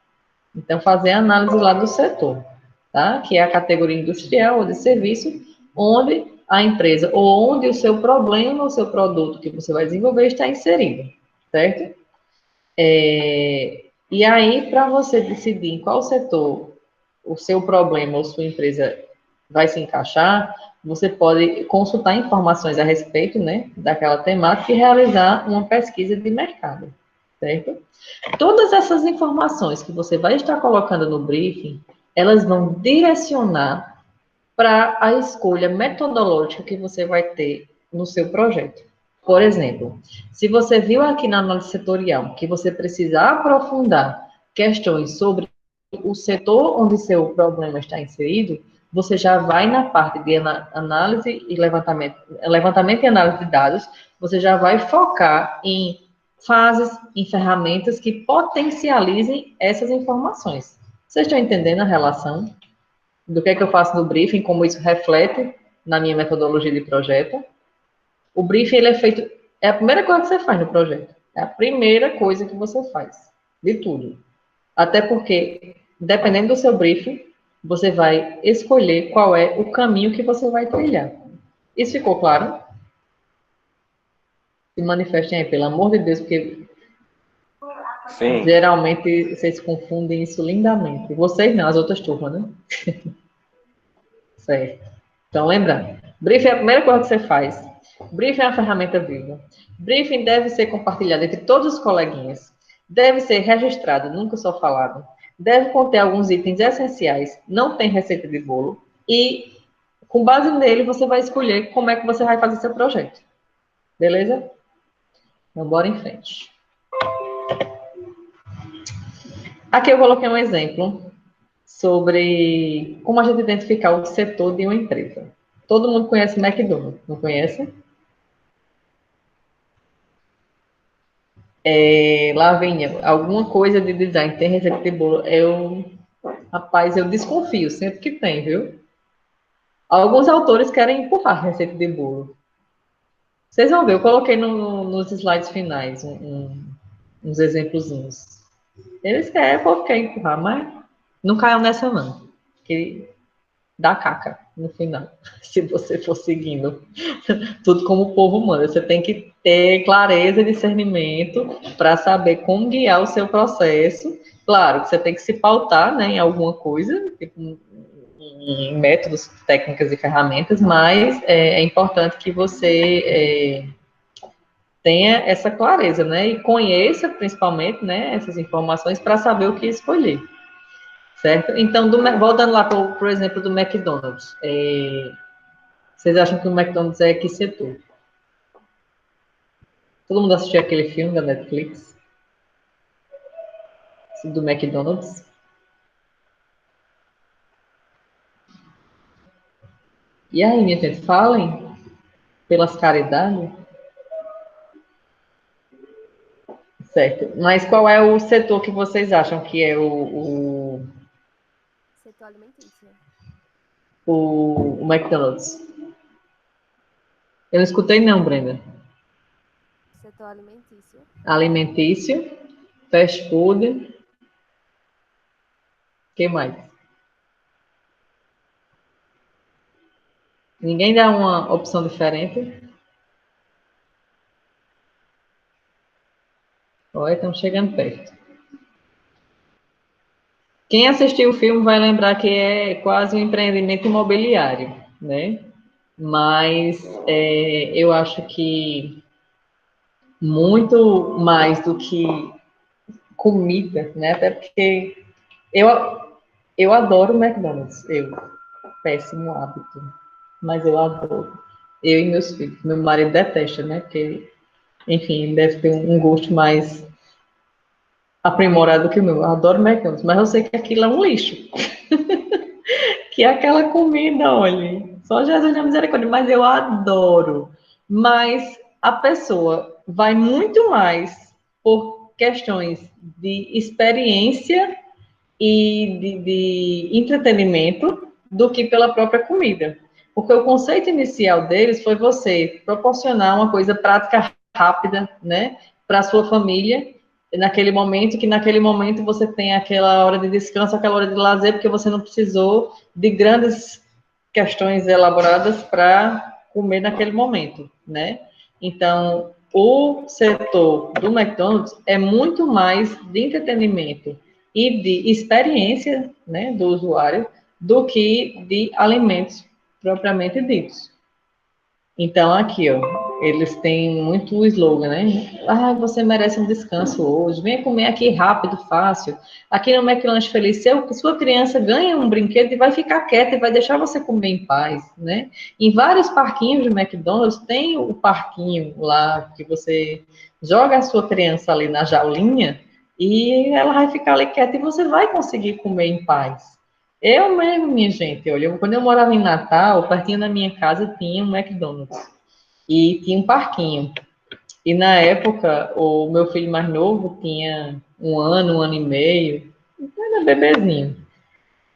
Então, fazer a análise lá do setor, tá? Que é a categoria industrial ou de serviço, onde a empresa ou onde o seu problema, o seu produto que você vai desenvolver está inserido, certo? E aí, para você decidir em qual setor o seu problema ou sua empresa vai se encaixar, você pode consultar informações a respeito, né, daquela temática e realizar uma pesquisa de mercado, certo? Todas essas informações que você vai estar colocando no briefing, elas vão direcionar para a escolha metodológica que você vai ter no seu projeto. Por exemplo, se você viu aqui na análise setorial que você precisa aprofundar questões sobre o setor onde seu problema está inserido, você já vai na parte de análise e levantamento e análise de dados, você já vai focar em fases, em ferramentas que potencializem essas informações. Vocês estão entendendo a relação do que é que eu faço no briefing, como isso reflete na minha metodologia de projeto? O briefing, ele é feito, é a primeira coisa que você faz no projeto. É a primeira coisa que você faz, de tudo. Até porque, dependendo do seu briefing, você vai escolher qual é o caminho que você vai trilhar. Isso ficou claro? Se manifestem aí, pelo amor de Deus, porque Sim. geralmente vocês confundem isso lindamente. Vocês não, as outras turmas, né? Certo. Então, lembrando, briefing é a primeira coisa que você faz. Briefing é uma ferramenta viva. Briefing deve ser compartilhado entre todos os coleguinhas. Deve ser registrado, nunca só falado. Deve conter alguns itens essenciais. Não tem receita de bolo. E, com base nele, você vai escolher como é que você vai fazer seu projeto. Beleza? Então, bora em frente. Aqui eu coloquei um exemplo sobre como a gente identificar o setor de uma empresa. Todo mundo conhece McDonald's, não conhece? Lavínia, alguma coisa de design tem receita de bolo? Rapaz, eu desconfio, sempre que tem, viu? Alguns autores querem empurrar receita de bolo. Vocês vão ver, eu coloquei nos slides finais uns exemplozinhos. Eles querem, o povo quer empurrar, mas não caiam nessa não. Que dá caca no final, se você for seguindo tudo como o povo manda. Você tem que ter clareza e discernimento para saber como guiar o seu processo. Claro que você tem que se pautar, né, em alguma coisa, tipo, em métodos, técnicas e ferramentas, mas é importante que você tenha essa clareza, né, e conheça principalmente, né, essas informações para saber o que escolher. Certo? Então, voltando lá para o exemplo do McDonald's. Vocês acham que o McDonald's é que setor? Todo mundo assistiu aquele filme da Netflix? Do McDonald's? E aí, minha gente, falem pelas caridades. Certo. Mas qual é o setor que vocês acham que é Setor alimentício. o McDonald's? Eu não escutei não, Brenda. Setor alimentício. Alimentício, fast food. O que mais? Ninguém dá uma opção diferente? Olha, estamos chegando perto. Quem assistiu o filme vai lembrar que é quase um empreendimento imobiliário, né? Mas eu acho que muito mais do que comida, né? Até porque eu, eu adoro McDonald's, péssimo hábito, mas eu adoro. Eu e meus filhos. Meu marido detesta, né? Porque, enfim, ele deve ter um gosto mais aprimorado que o meu. Eu adoro McDonald's, mas eu sei que aquilo é um lixo. Que é aquela comida, olha, só Jesus na misericórdia, mas eu adoro. Mas a pessoa vai muito mais por questões de experiência e de entretenimento do que pela própria comida. Porque o conceito inicial deles foi você proporcionar uma coisa prática, rápida, né, para a sua família, naquele momento, que naquele momento você tem aquela hora de descanso, aquela hora de lazer, porque você não precisou de grandes questões elaboradas para comer naquele momento, né? Então, o setor do McDonald's é muito mais de entretenimento e de experiência, né, do usuário, do que de alimentos propriamente ditos. Então, aqui, ó, eles têm muito o slogan, né? Ah, você merece um descanso hoje, venha comer aqui rápido, fácil. Aqui no McLanche Feliz, sua criança ganha um brinquedo e vai ficar quieta e vai deixar você comer em paz, né? Em vários parquinhos de McDonald's tem o parquinho lá que você joga a sua criança ali na jaulinha e ela vai ficar ali quieta e você vai conseguir comer em paz. Eu mesmo, minha gente, olha, quando eu morava em Natal, pertinho da minha casa tinha um McDonald's e tinha um parquinho. E na época, o meu filho mais novo tinha um ano e meio, era bebezinho.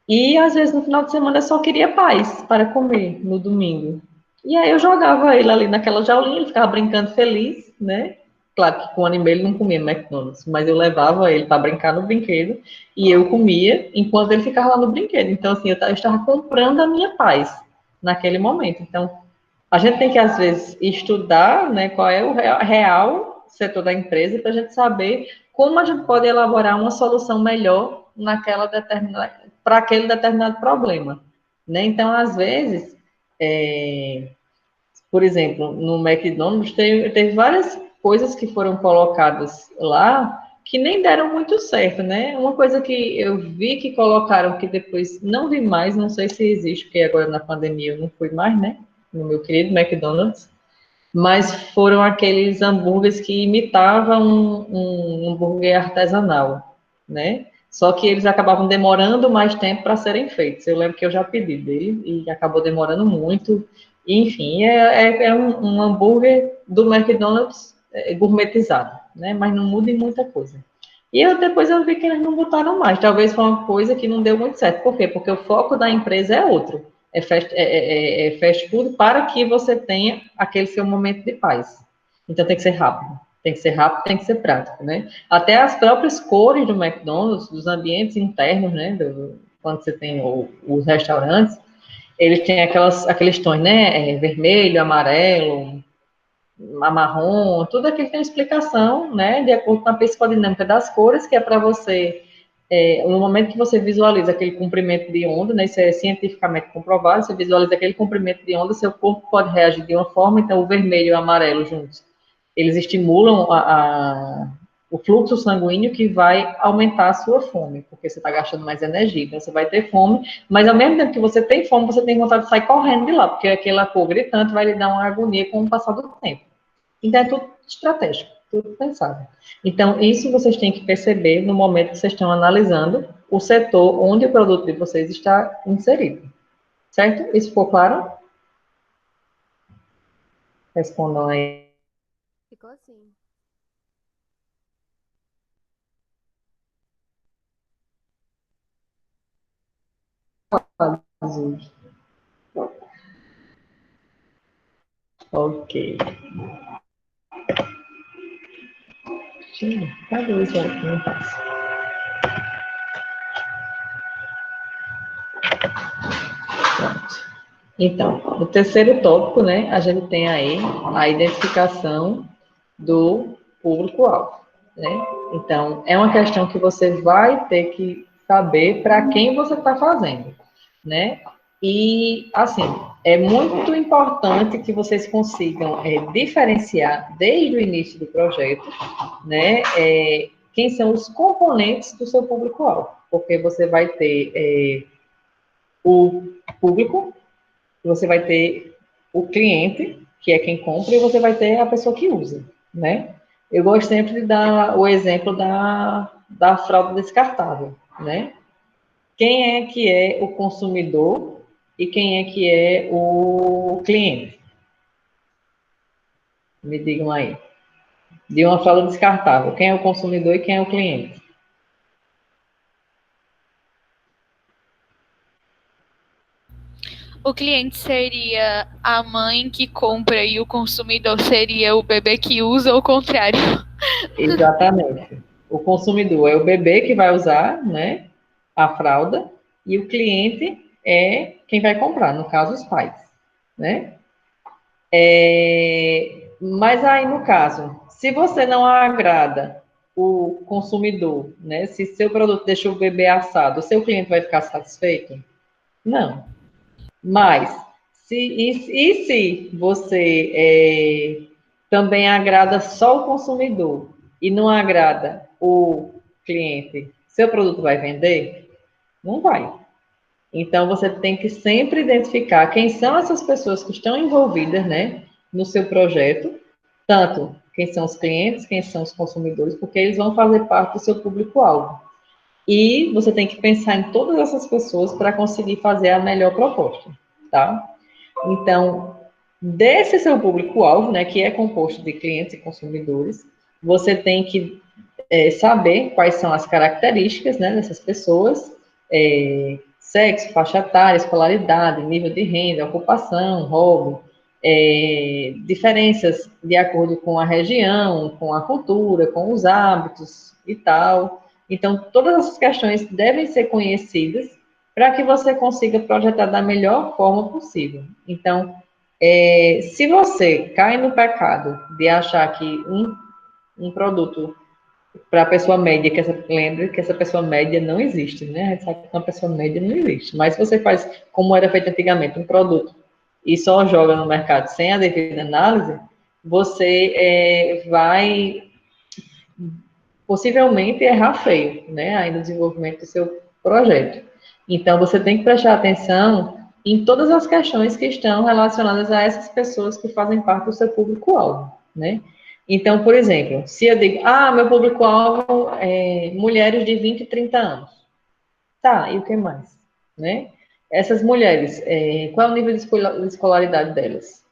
E às vezes no final de semana eu só queria paz para comer no domingo. E aí eu jogava ele ali naquela jaulinha, ele ficava brincando feliz, né? Claro que com um ano e meio ele não comia McDonald's, mas eu levava ele para brincar no brinquedo e eu comia enquanto ele ficava lá no brinquedo. Então, assim, eu estava comprando a minha paz naquele momento. Então, a gente tem que, às vezes, estudar, né, qual é o real setor da empresa para a gente saber como a gente pode elaborar uma solução melhor naquela determinada, para aquele determinado problema, né? Então, às vezes, por exemplo, no McDonald's teve várias coisas que foram colocadas lá que nem deram muito certo, né? Uma coisa que eu vi que colocaram que depois não vi mais, não sei se existe, porque agora na pandemia eu não fui mais, né? No meu querido McDonald's, mas foram aqueles hambúrgueres que imitavam um hambúrguer artesanal, né? Só que eles acabavam demorando mais tempo para serem feitos. Eu lembro que eu já pedi dele e acabou demorando muito. Enfim, é um hambúrguer do McDonald's gourmetizado, né? Mas não muda em muita coisa. E depois eu vi que eles não botaram mais. Talvez foi uma coisa que não deu muito certo. Por quê? Porque o foco da empresa é outro. É fast food para que você tenha aquele seu momento de paz. Então tem que ser rápido. Tem que ser rápido, tem que ser prático, né? Até as próprias cores do McDonald's, dos ambientes internos, né? Quando você tem os restaurantes, eles têm aqueles tons, né? Vermelho, amarelo, marrom, tudo aquilo tem explicação, né? De acordo com a psicodinâmica das cores, que é para você no momento que você visualiza aquele comprimento de onda, né, isso é cientificamente comprovado, você visualiza aquele comprimento de onda, seu corpo pode reagir de uma forma, então o vermelho e o amarelo juntos, eles estimulam o fluxo sanguíneo que vai aumentar a sua fome, porque você está gastando mais energia, então você vai ter fome, mas ao mesmo tempo que você tem fome, você tem vontade de sair correndo de lá, porque aquela cor gritante vai lhe dar uma agonia com o passar do tempo. Então, é tudo estratégico, tudo pensado. Então, isso vocês têm que perceber no momento que vocês estão analisando o setor onde o produto de vocês está inserido. Certo? Isso ficou claro? Respondam aí. Ficou assim. Ok. Cadê isso aqui? Não passa. Pronto. Então, o terceiro tópico, né, a gente tem aí a identificação do público-alvo, né? Então, é uma questão que você vai ter que saber para quem você está fazendo, né? E, assim, é muito importante que vocês consigam diferenciar desde o início do projeto, né, quem são os componentes do seu público-alvo, porque você vai ter o público, você vai ter o cliente, que é quem compra, e você vai ter a pessoa que usa, né? Eu gosto sempre de dar o exemplo da fralda descartável, né? Quem é que é o consumidor e quem é que é o cliente? Me digam aí. de uma fralda descartável? Quem é o consumidor e quem é o cliente? O cliente seria a mãe que compra e o consumidor seria o bebê que usa, ou o contrário. Exatamente. O consumidor é o bebê que vai usar, né, a fralda, e o cliente é quem vai comprar, no caso, os pais, né? Mas aí, no caso, se você não agrada o consumidor, né, se seu produto deixa o bebê assado, o seu cliente vai ficar satisfeito? Não. Mas, se você também agrada só o consumidor e não agrada o cliente, seu produto vai vender? Não vai. Então, você tem que sempre identificar quem são essas pessoas que estão envolvidas, né, no seu projeto, tanto quem são os clientes, quem são os consumidores, porque eles vão fazer parte do seu público-alvo. E você tem que pensar em todas essas pessoas para conseguir fazer a melhor proposta, tá? Então, desse seu público-alvo, né, que é composto de clientes e consumidores, você tem que saber quais são as características, né, dessas pessoas, sexo, faixa etária, escolaridade, nível de renda, ocupação, hobby, diferenças de acordo com a região, com a cultura, com os hábitos e tal. Então, todas essas questões devem ser conhecidas para que você consiga projetar da melhor forma possível. Então, se você cai no pecado de achar que um produto para a pessoa média, lembre que essa pessoa média não existe, né? A gente sabe que uma pessoa média não existe. Mas se você faz, como era feito antigamente, um produto e só joga no mercado sem a devida análise, você vai possivelmente errar feio, né? Aí no desenvolvimento do seu projeto. Então, você tem que prestar atenção em todas as questões que estão relacionadas a essas pessoas que fazem parte do seu público-alvo, né? Então, por exemplo, se eu digo, meu público-alvo é mulheres de 20 e 30 anos. Tá, e o que mais? Né? Essas mulheres, qual é o nível de escolaridade delas?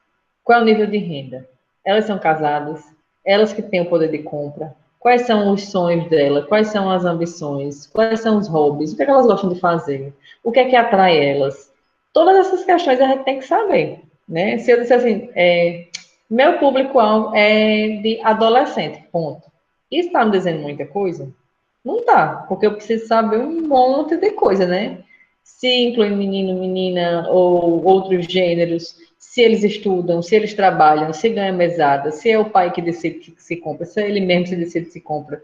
Qual é o nível de renda? Elas são casadas? Elas que têm o poder de compra? Quais são os sonhos dela? Quais são as ambições? Quais são os hobbies? O que é que elas gostam de fazer? O que é que atrai elas? Todas essas questões a gente tem que saber, né? Se eu disser assim, meu público-alvo é de adolescente, ponto. Isso está me dizendo muita coisa? Não tá, porque eu preciso saber um monte de coisa, né? Se inclui menino, menina ou outros gêneros, se eles estudam, se eles trabalham, se ganha mesada, se é o pai que decide que se compra, se é ele mesmo que decide se compra.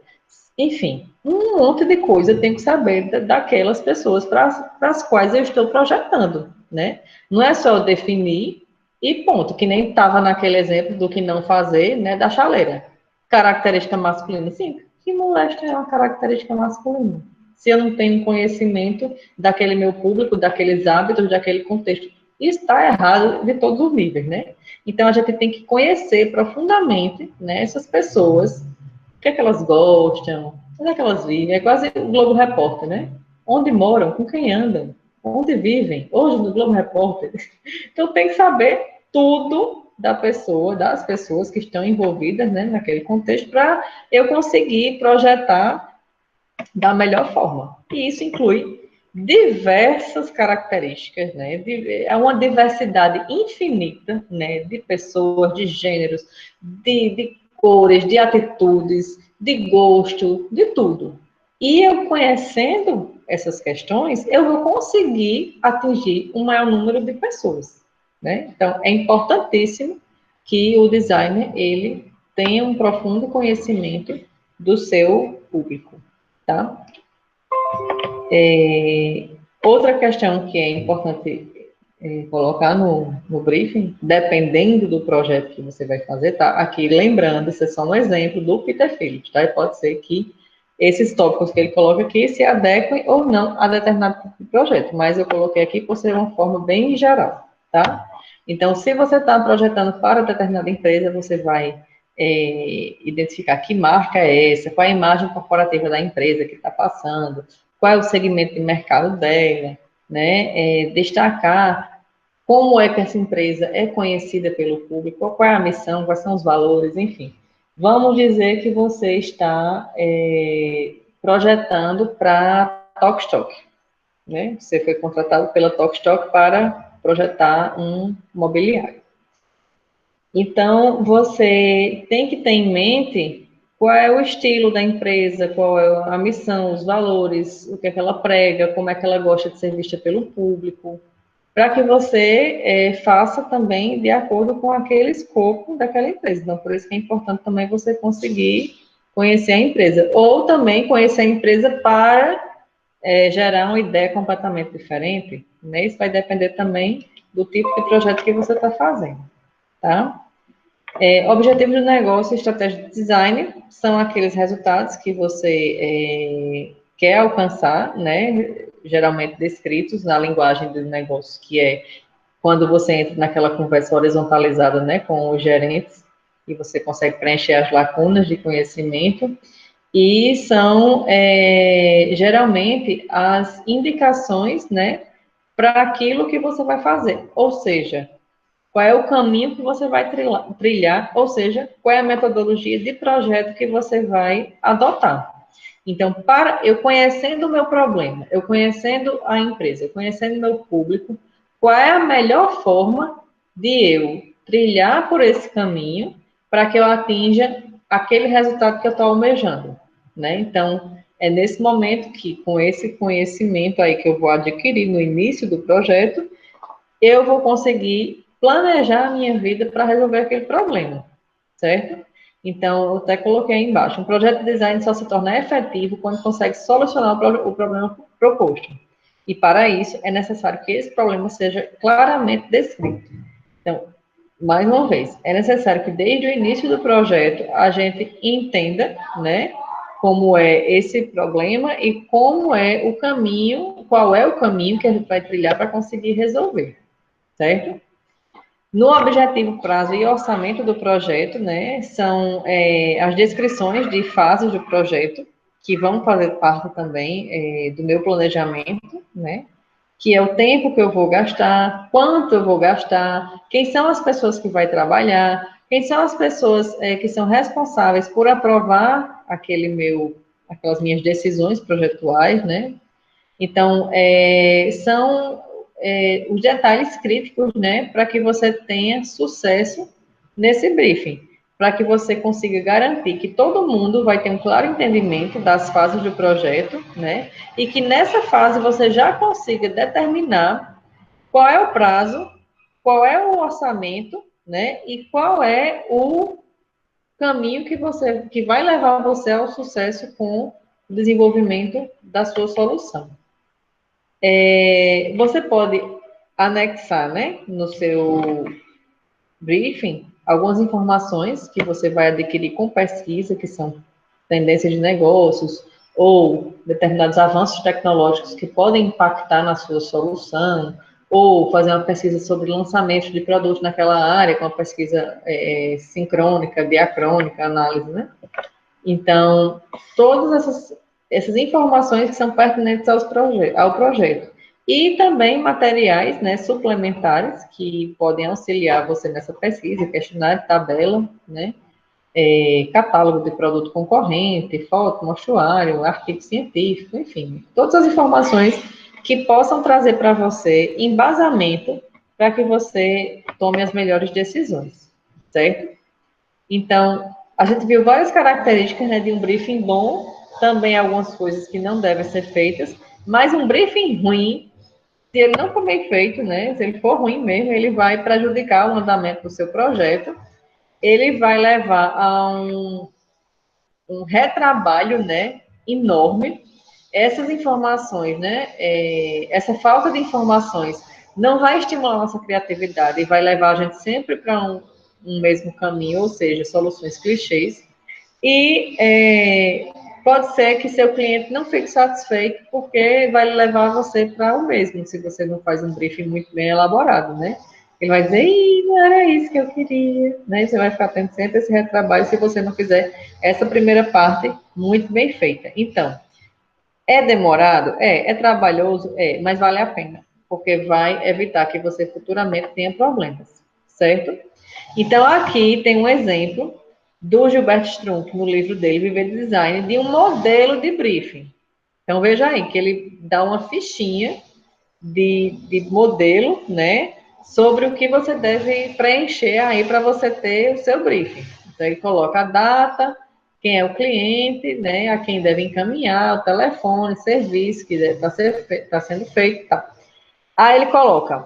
Enfim, um monte de coisa eu tenho que saber daquelas pessoas para as quais eu estou projetando, né? Não é só definir e ponto, que nem estava naquele exemplo do que não fazer, né, da chaleira. Característica masculina, sim, que molesta é uma característica masculina. Se eu não tenho conhecimento daquele meu público, daqueles hábitos, daquele contexto, isso está errado de todos os níveis, né? Então, a gente tem que conhecer profundamente, né, essas pessoas, o que é que elas gostam, onde é que elas vivem. É quase o Globo Repórter, né? Onde moram, com quem andam, onde vivem. Hoje, no Globo Repórter. Então, tem que saber tudo da pessoa, das pessoas que estão envolvidas, né, naquele contexto, para eu conseguir projetar da melhor forma. E isso inclui diversas características, né? É uma diversidade infinita, né? De pessoas, de gêneros, de cores, de atitudes, de gosto, de tudo. E eu conhecendo essas questões, eu vou conseguir atingir um maior número de pessoas, né? Então, é importantíssimo que o designer, ele tenha um profundo conhecimento do seu público, tá? Outra questão que é importante colocar no briefing, dependendo do projeto que você vai fazer, tá? Aqui, lembrando, isso é só um exemplo do Peter Phillips, tá? E pode ser que esses tópicos que ele coloca aqui se adequem ou não a determinado tipo de projeto, mas eu coloquei aqui por ser uma forma bem geral, tá? Então, se você está projetando para determinada empresa, você vai identificar que marca é essa, qual é a imagem corporativa da empresa que está passando, qual é o segmento de mercado dela, né? Destacar como é que essa empresa é conhecida pelo público, qual é a missão, quais são os valores, enfim. Vamos dizer que você está projetando para Tokstok, né? Você foi contratado pela Tokstok para projetar um mobiliário. Então, você tem que ter em mente qual é o estilo da empresa, qual é a missão, os valores, o que é que ela prega, como é que ela gosta de ser vista pelo público, para que você faça também de acordo com aquele escopo daquela empresa. Então, por isso que é importante também você conseguir conhecer a empresa, ou também conhecer a empresa para gerar uma ideia completamente diferente, né? Isso vai depender também do tipo de projeto que você está fazendo, tá? Objetivos do negócio e estratégia de design são aqueles resultados que você quer alcançar, né? Geralmente descritos na linguagem do negócio, que é quando você entra naquela conversa horizontalizada, né, com os gerentes, e você consegue preencher as lacunas de conhecimento, e são geralmente as indicações, né, para aquilo que você vai fazer, ou seja, qual é o caminho que você vai trilhar, ou seja, qual é a metodologia de projeto que você vai adotar. Então, para eu conhecendo o meu problema, eu conhecendo a empresa, eu conhecendo o meu público, qual é a melhor forma de eu trilhar por esse caminho para que eu atinja aquele resultado que eu estou almejando, né? Então, é nesse momento que, com esse conhecimento aí que eu vou adquirir no início do projeto, eu vou conseguir planejar a minha vida para resolver aquele problema, certo? Então, eu até coloquei aí embaixo, um projeto de design só se torna efetivo quando consegue solucionar o problema proposto. E para isso, é necessário que esse problema seja claramente descrito. Então, mais uma vez, é necessário que desde o início do projeto a gente entenda, né, como é esse problema e como é o caminho, qual é o caminho que a gente vai trilhar para conseguir resolver, certo? No objetivo, prazo e orçamento do projeto, né, são as descrições de fases do projeto, que vão fazer parte também do meu planejamento, né, que é o tempo que eu vou gastar, quanto eu vou gastar, quem são as pessoas que vai trabalhar, quem são as pessoas que são responsáveis por aprovar aquelas minhas decisões projetuais, né, então, são os detalhes críticos, né, para que você tenha sucesso nesse briefing, para que você consiga garantir que todo mundo vai ter um claro entendimento das fases do projeto, né, e que nessa fase você já consiga determinar qual é o prazo, qual é o orçamento, né, e qual é o caminho que vai levar você ao sucesso com o desenvolvimento da sua solução. Você pode anexar, né, no seu briefing, algumas informações que você vai adquirir com pesquisa, que são tendências de negócios, ou determinados avanços tecnológicos que podem impactar na sua solução, ou fazer uma pesquisa sobre lançamento de produtos naquela área, com uma pesquisa sincrônica, diacrônica, análise, né? Então, todas essas informações que são pertinentes ao projeto. E também materiais, né, suplementares que podem auxiliar você nessa pesquisa, questionário, tabela, né, catálogo de produto concorrente, foto, mostruário, artigo científico, enfim, todas as informações que possam trazer para você embasamento para que você tome as melhores decisões, certo? Então, a gente viu várias características, né, de um briefing bom, também algumas coisas que não devem ser feitas, mas um briefing ruim, se ele não for bem feito, né, se ele for ruim mesmo, ele vai prejudicar o andamento do seu projeto, ele vai levar a um retrabalho, né, enorme. Essas informações, né, essa falta de informações não vai estimular a nossa criatividade e vai levar a gente sempre para um mesmo caminho, ou seja, soluções clichês. E pode ser que seu cliente não fique satisfeito porque vai levar você para o mesmo, se você não faz um briefing muito bem elaborado, né? Ele vai dizer, ih, não era isso que eu queria, né? E você vai ficar tendo sempre esse retrabalho se você não fizer essa primeira parte muito bem feita. Então, é demorado? É trabalhoso? Mas vale a pena, porque vai evitar que você futuramente tenha problemas, certo? Então, aqui tem um exemplo do Gilbert Strunk, no livro dele, Viver de Design, de um modelo de briefing. Então, veja aí, que ele dá uma fichinha de modelo, né, sobre o que você deve preencher aí para você ter o seu briefing. Então, ele coloca a data, quem é o cliente, né, a quem deve encaminhar, o telefone, serviço que está sendo feito, tá. Aí ele coloca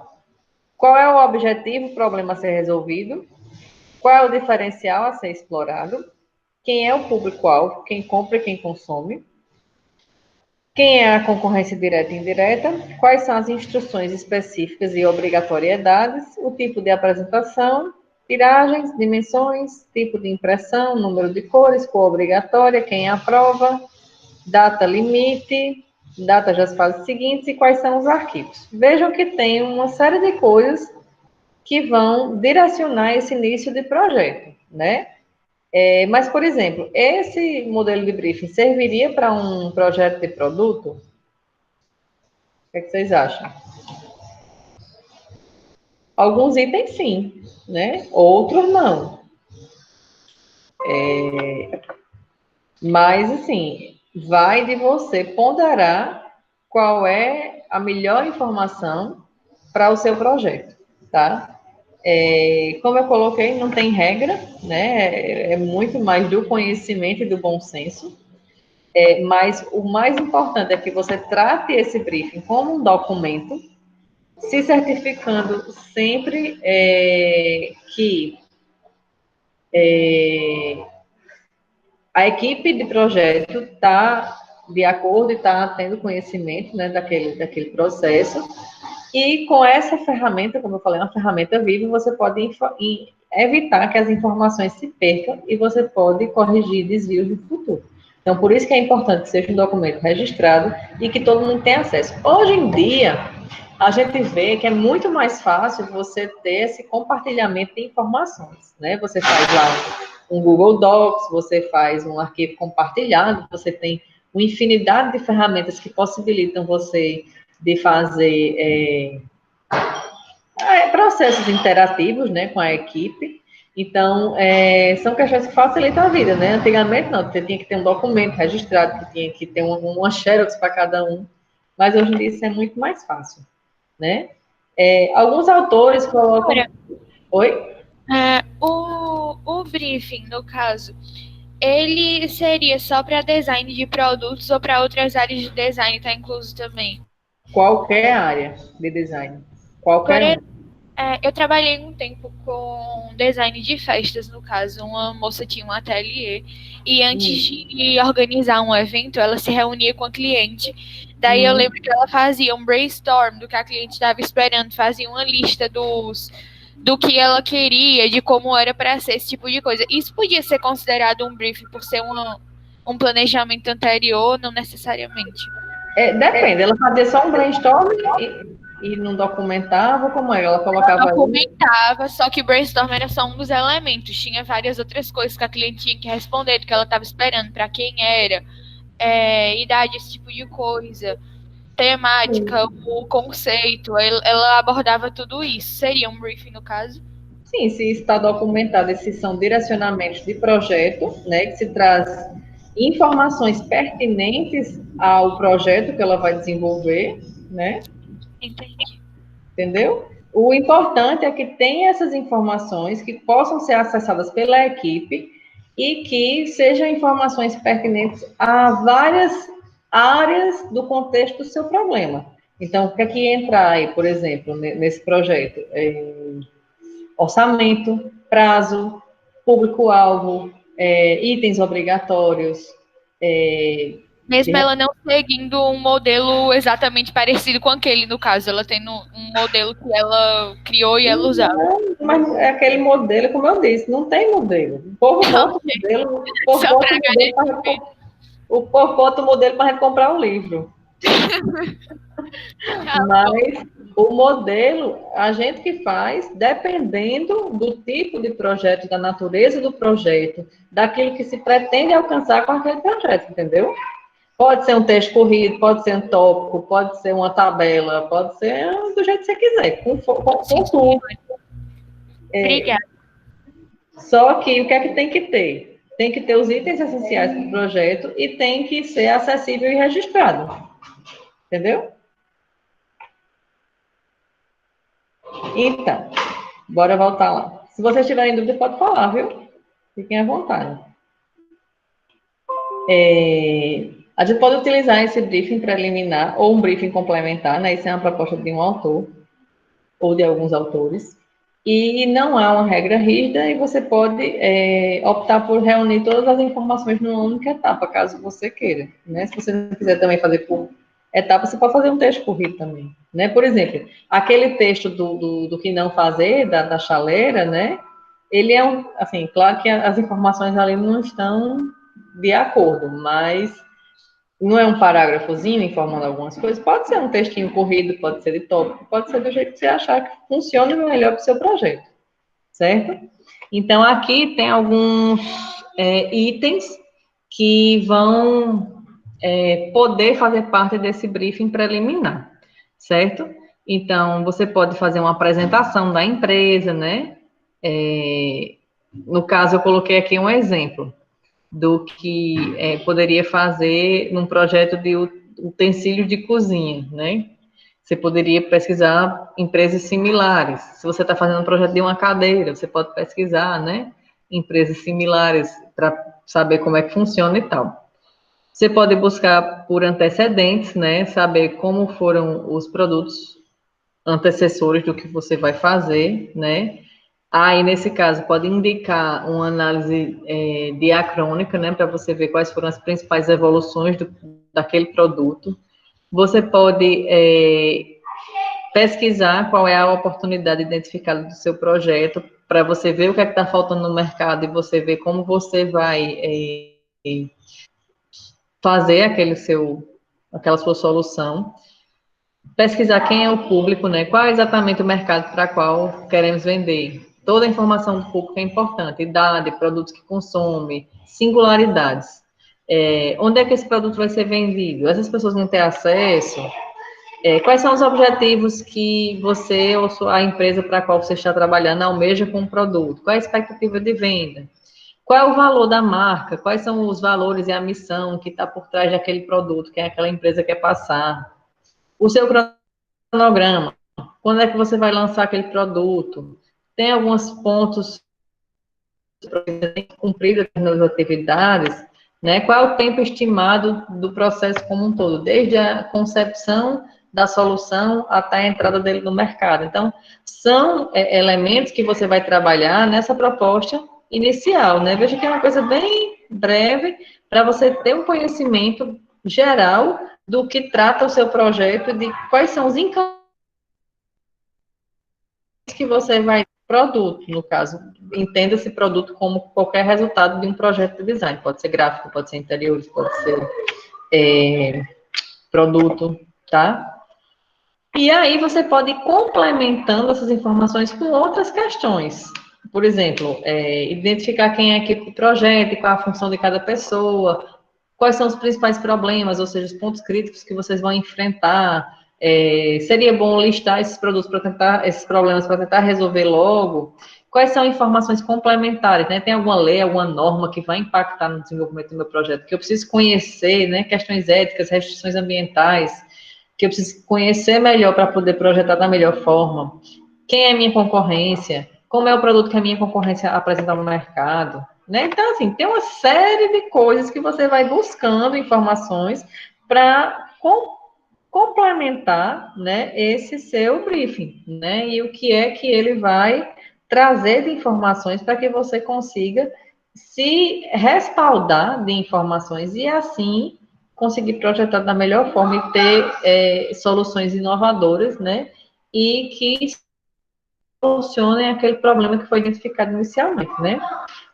qual é o objetivo, o problema a ser resolvido, qual é o diferencial a ser explorado, quem é o público-alvo, quem compra e quem consome, quem é a concorrência direta e indireta, quais são as instruções específicas e obrigatoriedades, o tipo de apresentação, tiragens, dimensões, tipo de impressão, número de cores, cor obrigatória, quem aprova, data limite, data das fases seguintes e quais são os arquivos. Vejam que tem uma série de coisas que vão direcionar esse início de projeto, né? Mas, por exemplo, esse modelo de briefing serviria para um projeto de produto? O que é que vocês acham? Alguns itens sim, né? Outros não. Mas, assim, vai de você ponderar qual é a melhor informação para o seu projeto, tá? Como eu coloquei, não tem regra, né? É muito mais do conhecimento e do bom senso. Mas o mais importante é que você trate esse briefing como um documento, se certificando sempre que a equipe de projeto está de acordo e está tendo conhecimento, né, daquele processo. E com essa ferramenta, como eu falei, uma ferramenta viva, você pode evitar que as informações se percam e você pode corrigir desvios no futuro. Então, por isso que é importante que seja um documento registrado e que todo mundo tenha acesso. Hoje em dia, a gente vê que é muito mais fácil você ter esse compartilhamento de informações, né? Você faz lá um Google Docs, você faz um arquivo compartilhado, você tem uma infinidade de ferramentas que possibilitam você de fazer processos interativos, né, com a equipe. Então, são questões que facilitam a vida, né? Antigamente, não, você tinha que ter um documento registrado, que tinha que ter uma xerox para cada um, mas hoje em dia isso é muito mais fácil, né? Alguns autores colocam... Oi? O briefing, no caso, ele seria só para design de produtos ou para outras áreas de design, está incluso também? Qualquer área de design. Qualquer um. Eu trabalhei um tempo com design de festas, no caso. Uma moça tinha um ateliê e antes de organizar um evento, ela se reunia com a cliente. Daí eu lembro que ela fazia um brainstorm do que a cliente estava esperando, fazia uma lista do que ela queria, de como era para ser esse tipo de coisa. Isso podia ser considerado um briefing por ser um planejamento anterior, não necessariamente. Depende, ela fazia só um brainstorm e não documentava, como é? Ela colocava... Ela documentava, só que o brainstorm era só um dos elementos. Tinha várias outras coisas que a cliente tinha que responder, do que ela estava esperando, para quem era, idade, esse tipo de coisa, temática, o conceito. Ela abordava tudo isso. Seria um briefing, no caso? Sim, se está documentado, esses são direcionamentos de projeto, né, que se traz informações pertinentes ao projeto que ela vai desenvolver, né? Entendi. Entendeu? O importante é que tenha essas informações que possam ser acessadas pela equipe e que sejam informações pertinentes a várias áreas do contexto do seu problema. Então, o que é que entra aí, por exemplo, nesse projeto? Orçamento, prazo, público-alvo, itens obrigatórios. Mesmo ela não seguindo um modelo exatamente parecido com aquele, no caso, ela tendo um modelo que ela criou e ela usava. Não, mas é aquele modelo, como eu disse, não tem modelo. O povo bota o modelo, o povo bota o modelo para a gente comprar um livro. Mas o modelo, a gente que faz, dependendo do tipo de projeto, da natureza do projeto, daquilo que se pretende alcançar com aquele projeto, entendeu? Pode ser um texto corrido, pode ser um tópico, pode ser uma tabela, pode ser do jeito que você quiser, com tudo. Obrigada. Só que o que é que tem que ter? Tem que ter os itens essenciais para o projeto e tem que ser acessível e registrado. Entendeu? Então, bora voltar lá. Se vocês tiverem dúvida, pode falar, viu? Fiquem à vontade. A gente pode utilizar esse briefing preliminar ou um briefing complementar, né? Isso é uma proposta de um autor ou de alguns autores. E não há uma regra rígida e você pode optar por reunir todas as informações numa única etapa, caso você queira. Né? Se você não quiser também fazer por etapa, você pode fazer um texto corrido também. Né? Por exemplo, aquele texto do que não fazer, da chaleira, né? Ele é assim, claro que as informações ali não estão de acordo, mas não é um parágrafozinho informando algumas coisas, pode ser um textinho corrido, pode ser de tópico, pode ser do jeito que você achar que funcione melhor para o seu projeto, certo? Então, aqui tem alguns itens que vão poder fazer parte desse briefing preliminar, certo? Então, você pode fazer uma apresentação da empresa, né? No caso, eu coloquei aqui um exemplo do que poderia fazer num projeto de utensílio de cozinha, né? Você poderia pesquisar empresas similares. Se você está fazendo um projeto de uma cadeira, você pode pesquisar, né? Empresas similares para saber como é que funciona e tal. Você pode buscar por antecedentes, né? Saber como foram os produtos antecessores do que você vai fazer, né? Aí, nesse caso, pode indicar uma análise diacrônica, né, para você ver quais foram as principais evoluções daquele produto. Você pode pesquisar qual é a oportunidade identificada do seu projeto, para você ver o que é que está faltando no mercado e você ver como você vai fazer aquela sua solução. Pesquisar quem é o público, né? Qual é exatamente o mercado para qual queremos vender. Toda a informação do público é importante, idade, produtos que consome, singularidades. Onde é que esse produto vai ser vendido? Essas pessoas vão ter acesso? Quais são os objetivos que você ou a empresa para a qual você está trabalhando almeja com o produto? Qual é a expectativa de venda? Qual é o valor da marca? Quais são os valores e a missão que está por trás daquele produto que aquela empresa quer passar? O seu cronograma, quando é que você vai lançar aquele produto? Tem alguns pontos cumpridas nas atividades, né? Qual é o tempo estimado do processo como um todo, desde a concepção da solução até a entrada dele no mercado. Então, são elementos que você vai trabalhar nessa proposta inicial, né? Veja que é uma coisa bem breve para você ter um conhecimento geral do que trata o seu projeto, de quais são os encaminhamentos que você vai produto, no caso, entenda esse produto como qualquer resultado de um projeto de design, pode ser gráfico, pode ser interiores, pode ser produto, tá? E aí você pode ir complementando essas informações com outras questões. Por exemplo, identificar quem é a equipe de projeto, qual a função de cada pessoa, quais são os principais problemas, ou seja, os pontos críticos que vocês vão enfrentar. Seria bom listar esses produtos para tentar, esses problemas para tentar resolver logo. Quais são informações complementares, né? Tem alguma lei, alguma norma que vai impactar no desenvolvimento do meu projeto, que eu preciso conhecer, né? Questões éticas, restrições ambientais, que eu preciso conhecer melhor para poder projetar da melhor forma. Quem é a minha concorrência? Como é o produto que a minha concorrência apresenta no mercado? Né? Então, assim, tem uma série de coisas que você vai buscando informações para complementar, né, esse seu briefing, né? E o que é que ele vai trazer de informações para que você consiga se respaldar de informações e assim conseguir projetar da melhor forma e ter soluções inovadoras, né? E que solucionem aquele problema que foi identificado inicialmente, né?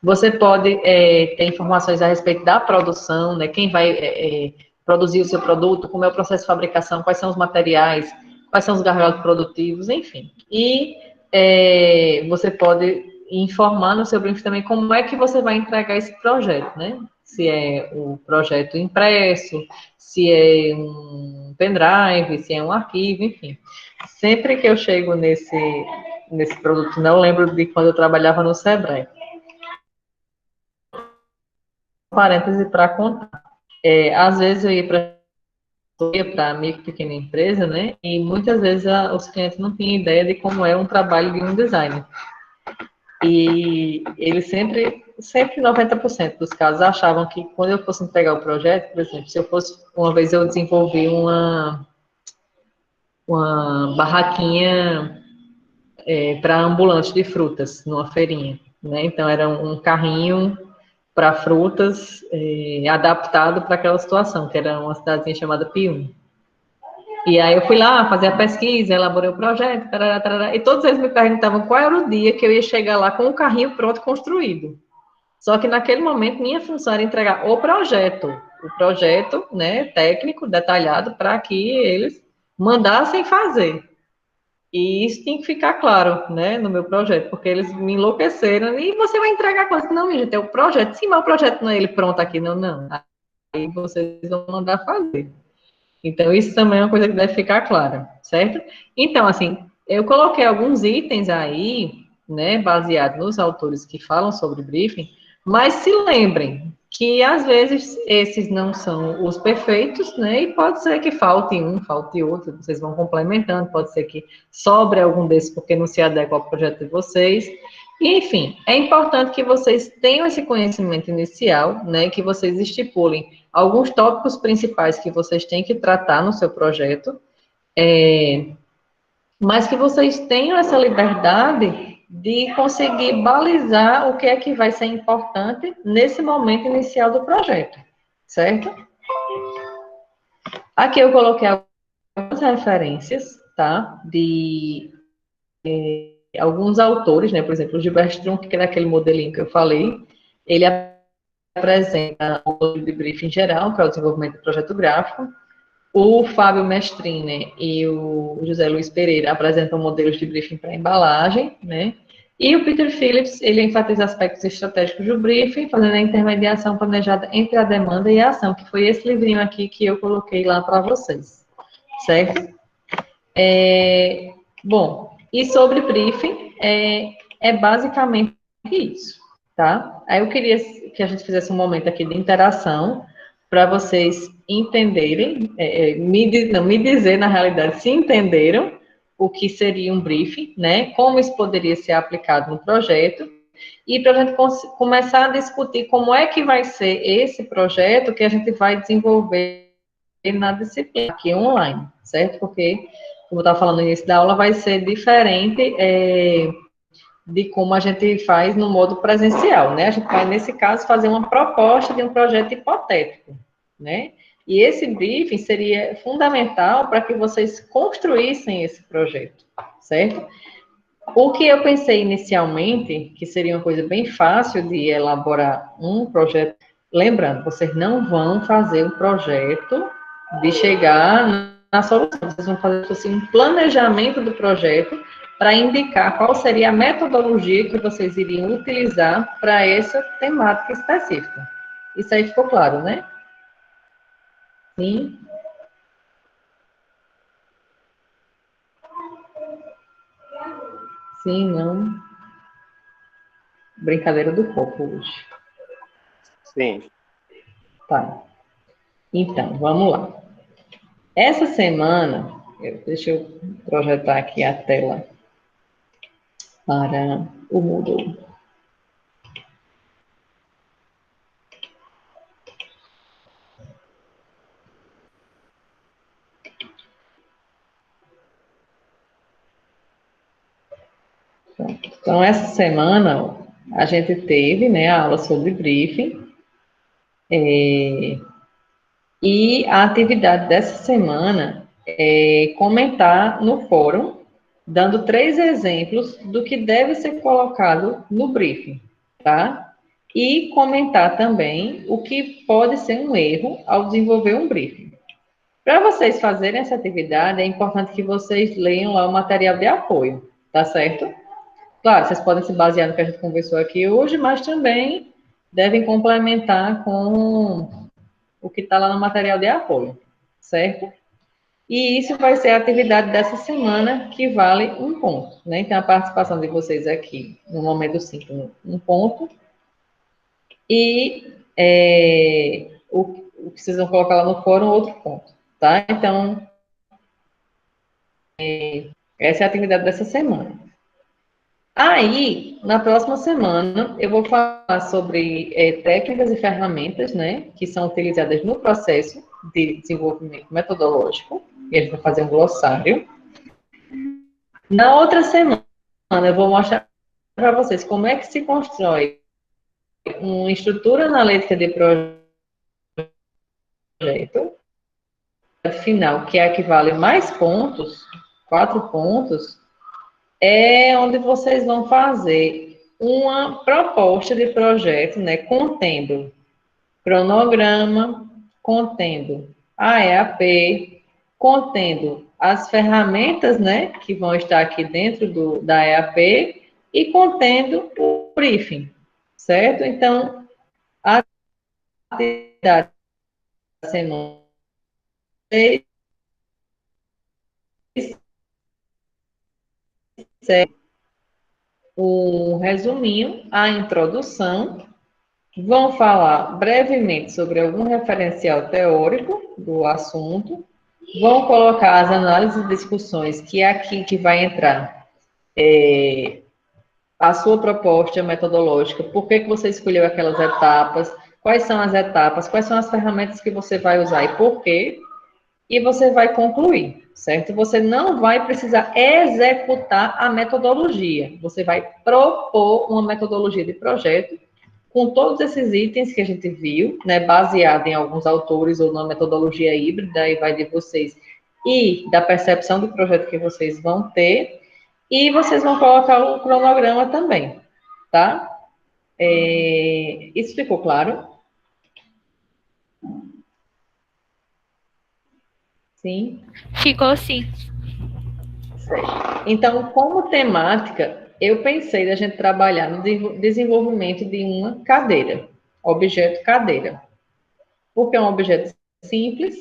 Você pode ter informações a respeito da produção, né? Quem vai produzir o seu produto, como é o processo de fabricação, quais são os materiais, quais são os gargalos produtivos, enfim. E você pode informar no seu briefing também como é que você vai entregar esse projeto, né? Se é o projeto impresso, se é um pendrive, se é um arquivo, enfim. Sempre que eu chego nesse produto, não lembro de quando eu trabalhava no Sebrae. parêntese para contar. Às vezes eu ia para micro e pequena empresa, né? E muitas vezes os clientes não tinham ideia de como é um trabalho de um designer. E eles sempre 90% dos casos achavam que quando eu fosse entregar o projeto, por exemplo, se eu fosse, uma vez eu desenvolvi uma barraquinha para ambulante de frutas numa feirinha, né? Então era um carrinho para frutas adaptado para aquela situação, que era uma cidadezinha chamada Pium. E aí eu fui lá fazer a pesquisa, elaborei o projeto, tarará, tarará, e todos eles me perguntavam qual era o dia que eu ia chegar lá com o carrinho pronto construído. Só que naquele momento minha função era entregar o projeto, né, técnico, detalhado, para que eles mandassem fazer. E isso tem que ficar claro, né, no meu projeto, porque eles me enlouqueceram. E você vai entregar coisa? Não, minha gente, é o projeto. Sim, mas o projeto não é ele pronto aqui, não, não. Aí vocês vão mandar fazer. Então, isso também é uma coisa que deve ficar clara, certo? Então, assim, eu coloquei alguns itens aí, né, baseado nos autores que falam sobre briefing, mas se lembrem que, às vezes, esses não são os perfeitos, né, e pode ser que falte um, falte outro, vocês vão complementando, pode ser que sobre algum desses porque não se adequa ao projeto de vocês, e, enfim, é importante que vocês tenham esse conhecimento inicial, né, que vocês estipulem alguns tópicos principais que vocês têm que tratar no seu projeto, mas que vocês tenham essa liberdade de conseguir balizar o que é que vai ser importante nesse momento inicial do projeto, certo? Aqui eu coloquei algumas referências, tá, de alguns autores, né, por exemplo, o Gilbert Strunk, que é daquele modelinho que eu falei, ele apresenta o modelo de briefing geral para o desenvolvimento do projeto gráfico. O Fábio Mestrini e o José Luiz Pereira apresentam modelos de briefing para embalagem, né? E o Peter Phillips, ele enfatiza aspectos estratégicos do briefing, fazendo a intermediação planejada entre a demanda e a ação, que foi esse livrinho aqui que eu coloquei lá para vocês, certo? Bom, e sobre briefing, basicamente isso, tá? Aí eu queria que a gente fizesse um momento aqui de interação, para vocês entenderem, me dizer, na realidade, se entenderam o que seria um briefing, né? Como isso poderia ser aplicado no projeto, e para a gente começar a discutir como é que vai ser esse projeto que a gente vai desenvolver na disciplina aqui online, certo? Porque, como eu estava falando no início da aula, vai ser diferente de como a gente faz no modo presencial, né? A gente vai, nesse caso, fazer uma proposta de um projeto hipotético, né? E esse briefing seria fundamental para que vocês construíssem esse projeto, certo? O que eu pensei inicialmente, que seria uma coisa bem fácil de elaborar um projeto, lembrando, vocês não vão fazer um projeto de chegar na solução, vocês vão fazer assim, um planejamento do projeto para indicar qual seria a metodologia que vocês iriam utilizar para essa temática específica. Isso aí ficou claro, né? Sim. Sim, não. Brincadeira do copo hoje. Sim. Tá. Então, vamos lá. Essa semana, deixa eu projetar aqui a tela para o Moodle. Então, essa semana, a gente teve, né, a aula sobre briefing, e a atividade dessa semana é comentar no fórum, dando 3 exemplos do que deve ser colocado no briefing, tá? E comentar também o que pode ser um erro ao desenvolver um briefing. Para vocês fazerem essa atividade, é importante que vocês leiam lá o material de apoio, tá certo? Claro, vocês podem se basear no que a gente conversou aqui hoje, mas também devem complementar com o que está lá no material de apoio, certo? E isso vai ser a atividade dessa semana, que vale 1 ponto, né? Então, a participação de vocês aqui, no momento 5, 1 ponto. E o que vocês vão colocar lá no fórum, outro ponto, tá? Então, essa é a atividade dessa semana. Aí, na próxima semana, eu vou falar sobre técnicas e ferramentas, né, que são utilizadas no processo de desenvolvimento metodológico, e a gente vai fazer um glossário. Na outra semana, eu vou mostrar para vocês como é que se constrói uma estrutura analítica de projeto, final, que equivale mais pontos, 4 pontos, é onde vocês vão fazer uma proposta de projeto, né, contendo cronograma, contendo a EAP, contendo as ferramentas, né, que vão estar aqui dentro da EAP e contendo o briefing, certo? Então, a atividade da semana um resuminho, a introdução, vão falar brevemente sobre algum referencial teórico do assunto, vão colocar as análises e discussões, que é aqui que vai entrar a sua proposta metodológica, por que você escolheu aquelas etapas, quais são as etapas, quais são as ferramentas que você vai usar e por quê, e você vai concluir, certo? Você não vai precisar executar a metodologia, você vai propor uma metodologia de projeto com todos esses itens que a gente viu, né, baseado em alguns autores ou na metodologia híbrida, aí vai de vocês e da percepção do projeto que vocês vão ter, e vocês vão colocar o cronograma também, tá? Isso ficou claro? Sim? Ficou sim. Certo. Então, como temática, eu pensei da gente trabalhar no desenvolvimento de uma cadeira, objeto cadeira. Porque é um objeto simples,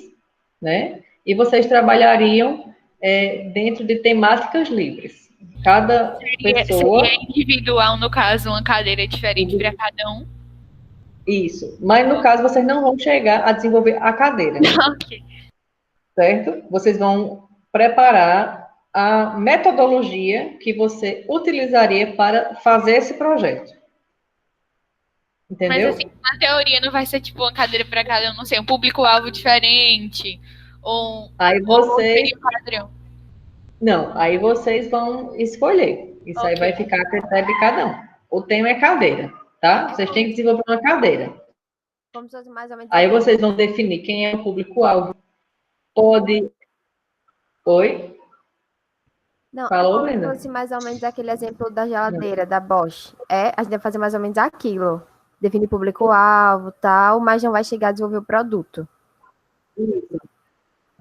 né? E vocês trabalhariam dentro de temáticas livres. Cada pessoa... Seria individual, no caso, uma cadeira diferente para cada um? Isso. Mas, no caso, vocês não vão chegar a desenvolver a cadeira. Ok. Certo? Vocês vão preparar a metodologia que você utilizaria para fazer esse projeto. Entendeu? Mas, assim, na teoria não vai ser tipo uma cadeira para cada um, não sei, um público-alvo diferente, ou Aí vocês... seria um padrão? Não, aí vocês vão escolher. Isso aí vai ficar a critério de cada um. O tema é cadeira, tá? Vocês têm que desenvolver uma cadeira. Como se fosse mais ou menos Aí vocês vão definir quem é o público-alvo. Pode... Oi? Não, Falou, como se Brenda? fosse mais ou menos aquele exemplo da geladeira, da Bosch. A gente vai fazer mais ou menos aquilo. Definir público-alvo, tal, mas não vai chegar a desenvolver o produto.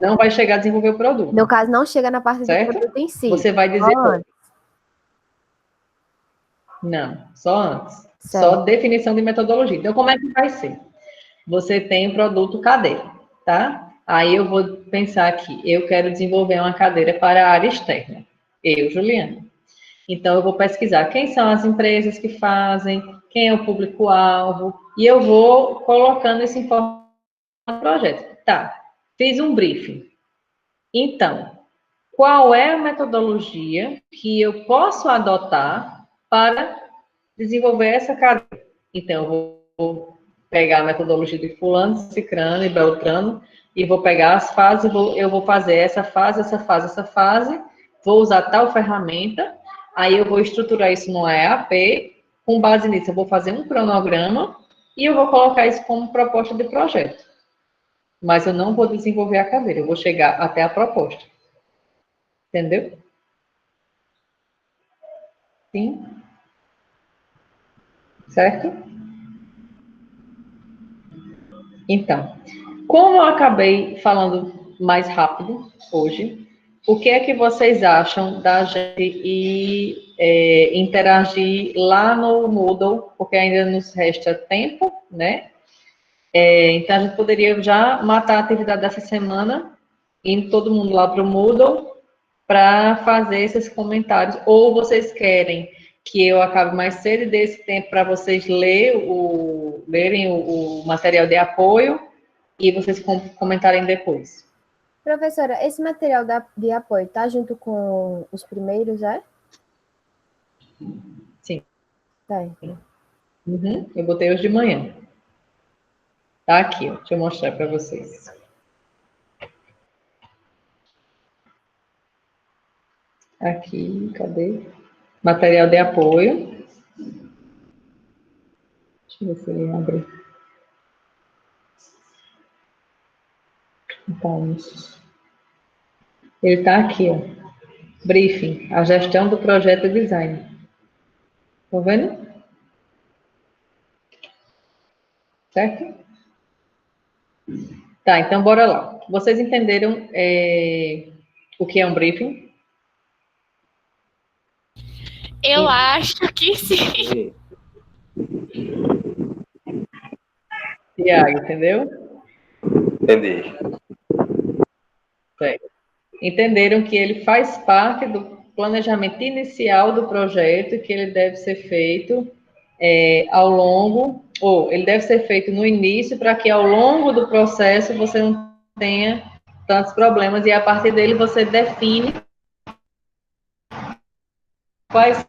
Não vai chegar a desenvolver o produto. No caso, não chega na parte certo? do produto em si. Você vai dizer... Antes. Não, só antes. Certo. Só definição de metodologia. Então, como é que vai ser? Você tem o produto cadeira, tá? Aí eu vou pensar aqui, eu quero desenvolver uma cadeira para a área externa. Eu, Juliana. Então, eu vou pesquisar quem são as empresas que fazem, quem é o público-alvo, e eu vou colocando essa informação no projeto. Tá, fiz um briefing. Então, qual é a metodologia que eu posso adotar para desenvolver essa cadeira? Então, eu vou pegar a metodologia de fulano, cicrano e beltrano, e vou pegar as fases, eu vou fazer essa fase, essa fase, essa fase, vou usar tal ferramenta, aí eu vou estruturar isso no EAP, com base nisso eu vou fazer um cronograma, e eu vou colocar isso como proposta de projeto. Mas eu não vou desenvolver a cadeira, eu vou chegar até a proposta. Entendeu? Sim? Certo? Então, como eu acabei falando mais rápido hoje, o que é que vocês acham da gente ir interagir lá no Moodle, porque ainda nos resta tempo, né? Então, a gente poderia já matar a atividade dessa semana, indo todo mundo lá para o Moodle, para fazer esses comentários, ou vocês querem que eu acabe mais cedo e dê esse tempo para vocês lerem o material de apoio e vocês comentarem depois. Professora, esse material de apoio tá junto com os primeiros, é? Sim. Certo. Uhum, eu botei hoje de manhã. Tá aqui, ó, deixa eu mostrar para vocês. Aqui, cadê? Material de apoio. Deixa eu ver se ele abre. Então, ele está aqui, ó. Briefing, a gestão do projeto de design. Estão vendo? Certo? Tá, então bora lá. Vocês entenderam o que é um briefing? Eu acho que sim. Sim. Tiago, entendeu? Entendi. Certo. Entenderam que ele faz parte do planejamento inicial do projeto, que ele deve ser feito ao longo, ou ele deve ser feito no início, para que ao longo do processo você não tenha tantos problemas, e a partir dele você define quais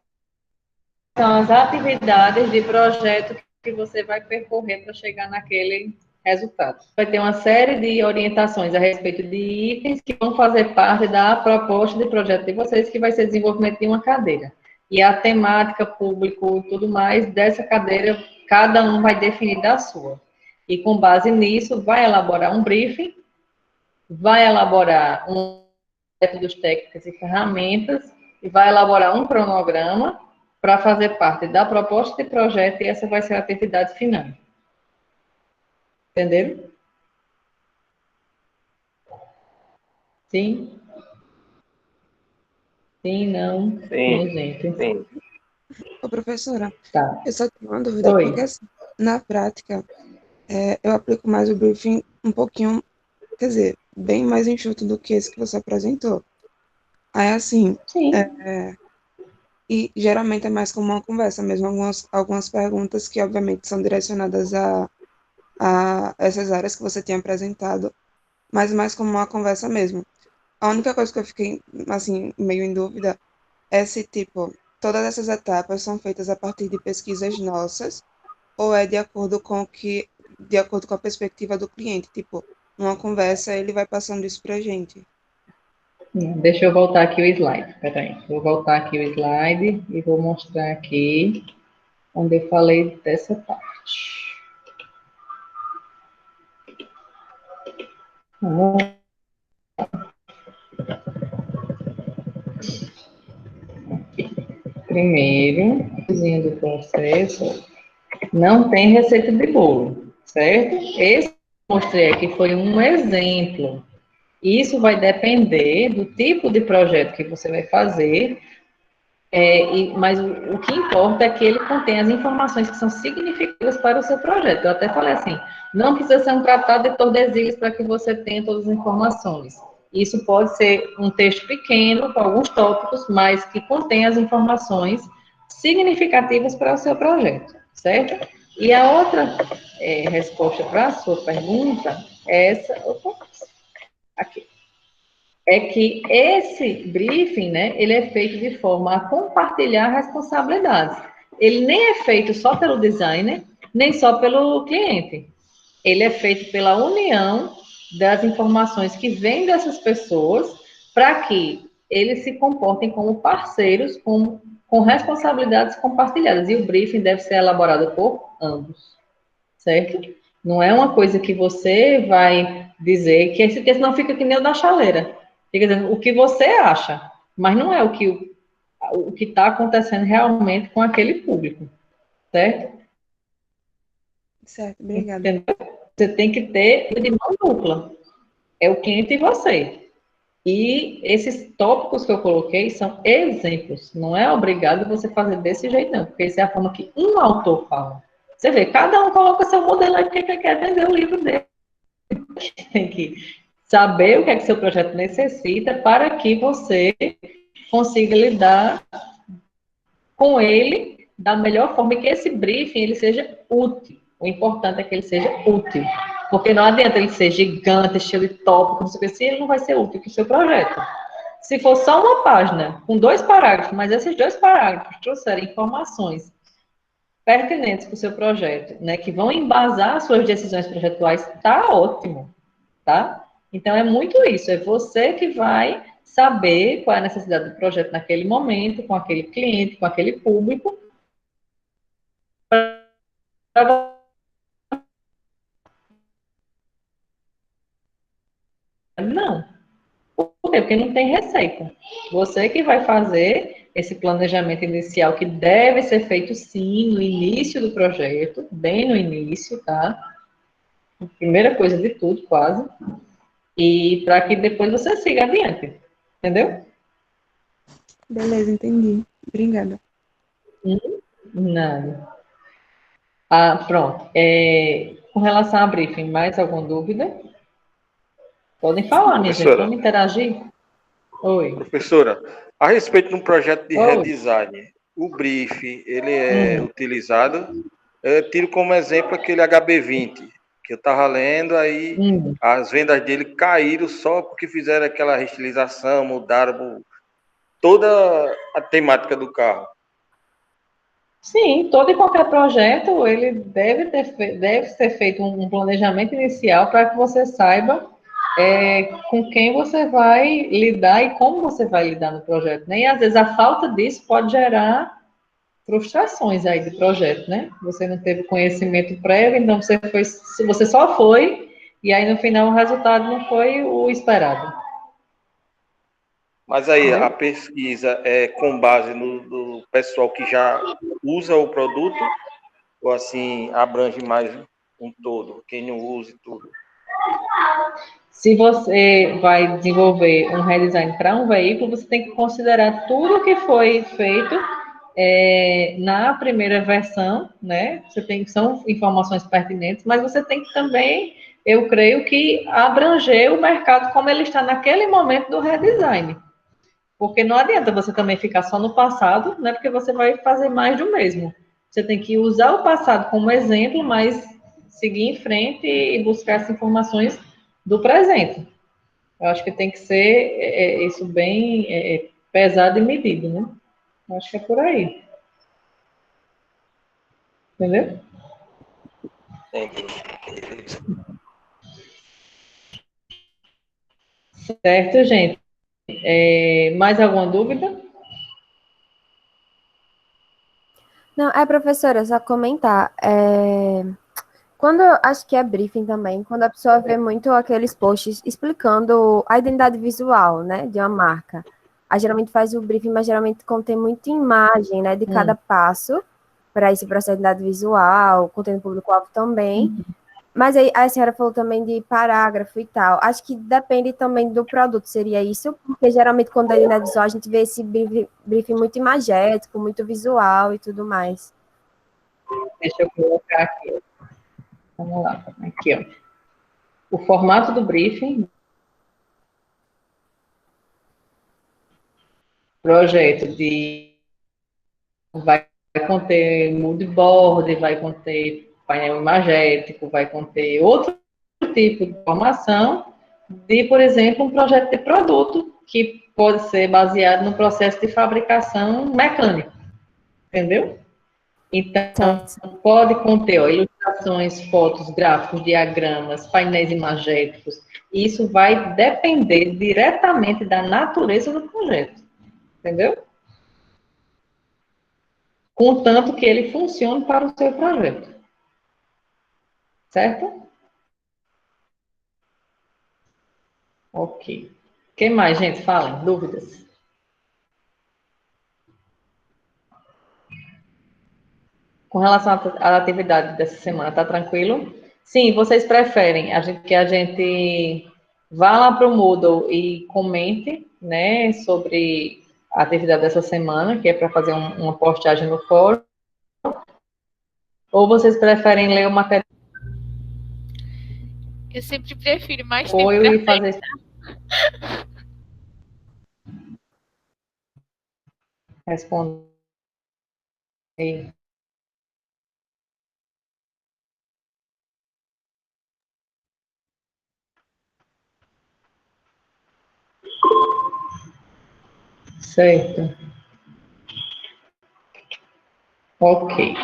são as atividades de projeto que você vai percorrer para chegar naquele resultado. Vai ter uma série de orientações a respeito de itens que vão fazer parte da proposta de projeto de vocês, que vai ser desenvolvimento de uma cadeira. E a temática, público e tudo mais dessa cadeira, cada um vai definir da sua. E com base nisso, vai elaborar um briefing, vai elaborar um métodos técnicos e ferramentas, e vai elaborar um cronograma para fazer parte da proposta de projeto, e essa vai ser a atividade final. Entenderam? Sim? Sim, não? Sim. Gente. Sim. Ô, professora, Tá. eu só tenho uma dúvida, Oi. porque assim, na prática, eu aplico mais o briefing um pouquinho, quer dizer, bem mais enxuto do que esse que você apresentou. Aí, assim, Sim. e geralmente é mais como uma conversa mesmo, algumas perguntas que, obviamente, são direcionadas a essas áreas que você tinha apresentado, mas mais como uma conversa mesmo. A única coisa que eu fiquei, assim, meio em dúvida é se, tipo, todas essas etapas são feitas a partir de pesquisas nossas ou é de acordo com a perspectiva do cliente, tipo, numa conversa ele vai passando isso pra gente. Deixa eu voltar aqui o slide. Peraí. Vou voltar aqui o slide e vou mostrar aqui onde eu falei dessa parte. Vamos lá. Primeiro, cozinha do processo, não tem receita de bolo, certo? Esse que eu mostrei aqui foi um exemplo. Isso vai depender do tipo de projeto que você vai fazer, mas o que importa é que ele contém as informações que são significativas para o seu projeto. Eu até falei assim, não precisa ser um tratado de Tordesilhas para que você tenha todas as informações. Isso pode ser um texto pequeno, com alguns tópicos, mas que contém as informações significativas para o seu projeto, certo? E a outra resposta para a sua pergunta é essa. Opa, aqui. É que esse briefing, né, ele é feito de forma a compartilhar responsabilidades. Ele nem é feito só pelo designer, nem só pelo cliente. Ele é feito pela união das informações que vêm dessas pessoas para que eles se comportem como parceiros com responsabilidades compartilhadas. E o briefing deve ser elaborado por ambos, certo? Não é uma coisa que você vai dizer, que esse texto não fica que nem o da chaleira. Fica dizendo o que você acha, mas não é o que está acontecendo realmente com aquele público, certo? Certo, obrigada. Entendeu? Você tem que ter de mão dupla. É o cliente e você. E esses tópicos que eu coloquei são exemplos. Não é obrigado você fazer desse jeito, não, porque essa é a forma que um autor fala. Você vê, cada um coloca seu modelo aí porque quer vender o livro dele. Tem que saber o que é que seu projeto necessita para que você consiga lidar com ele da melhor forma e que esse briefing ele seja útil. O importante é que ele seja útil. Porque não adianta ele ser gigante, cheio de tópicos, não sei o que, se ele não vai ser útil para o seu projeto. Se for só uma página, com 2 parágrafos, mas esses 2 parágrafos trouxerem informações pertinentes para o seu projeto, né, que vão embasar suas decisões projetuais, tá ótimo, tá? Então, é muito isso, é você que vai saber qual é a necessidade do projeto naquele momento, com aquele cliente, com aquele público, não. Por quê? Porque não tem receita. Você que vai fazer esse planejamento inicial, que deve ser feito, sim, no início do projeto, bem no início, tá? Primeira coisa de tudo, quase. E para que depois você siga adiante. Entendeu? Beleza, entendi. Obrigada. Nada. Pronto. Com relação a briefing, mais alguma dúvida? Podem falar, minha gente. Professora, Vamos interagir? Oi. professora, a respeito de um projeto de Oi. redesign, o brief, ele é utilizado, eu tiro como exemplo aquele HB20, que eu estava lendo, aí as vendas dele caíram só porque fizeram aquela restilização, mudaram toda a temática do carro. Sim, todo e qualquer projeto, ele deve ser feito um planejamento inicial para que você saiba com quem você vai lidar e como você vai lidar no projeto, né? E às vezes a falta disso pode gerar frustrações aí de projeto, né? Você não teve conhecimento prévio, então você só foi, e aí no final o resultado não foi o esperado. Mas aí Entendeu? a pesquisa é com base no pessoal que já usa o produto, ou assim abrange mais um todo, quem não usa e tudo? Se você vai desenvolver um redesign para um veículo, você tem que considerar tudo que foi feito na primeira versão, né? São informações pertinentes, mas você tem que também, eu creio que abranger o mercado como ele está naquele momento do redesign. Porque não adianta você também ficar só no passado, né? Porque você vai fazer mais do mesmo. Você tem que usar o passado como exemplo, mas seguir em frente e buscar as informações do presente. Eu acho que tem que ser isso bem pesado e medido, né? Eu acho que é por aí. Entendeu? Entendi. Certo, gente. Mais alguma dúvida? Não, professora, só comentar. Quando, acho que é briefing também, quando a pessoa vê muito aqueles posts explicando a identidade visual, né, de uma marca. Aí geralmente faz o briefing, mas geralmente contém muita imagem, né, de cada passo para esse processo de identidade visual, contendo público-alvo também. Mas aí a senhora falou também de parágrafo e tal. Acho que depende também do produto, seria isso? Porque geralmente quando é identidade visual a gente vê esse briefing muito imagético, muito visual e tudo mais. Deixa eu colocar aqui. Vamos lá. Aqui, ó. O formato do briefing. Projeto vai conter moodboard, vai conter painel imagético, vai conter outro tipo de informação por exemplo, um projeto de produto que pode ser baseado no processo de fabricação mecânico, entendeu? Então, Certo. pode conter ilustrações, fotos, gráficos, diagramas, painéis imagéticos. Isso vai depender diretamente da natureza do projeto, entendeu? Contanto que ele funcione para o seu projeto. Certo? Ok. O que mais, gente? Falem. Dúvidas? Com relação à atividade dessa semana, tá tranquilo? Sim, vocês preferem que a gente vá lá para o Moodle e comente, né, sobre a atividade dessa semana, que é para fazer uma postagem no fórum, ou vocês preferem ler o material Eu sempre prefiro mais de tempo apoio para e fazer responder? É. Certo. Ok.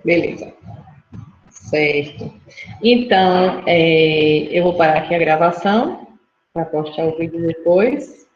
Beleza. Certo. Então, eu vou parar aqui a gravação para postar o vídeo depois.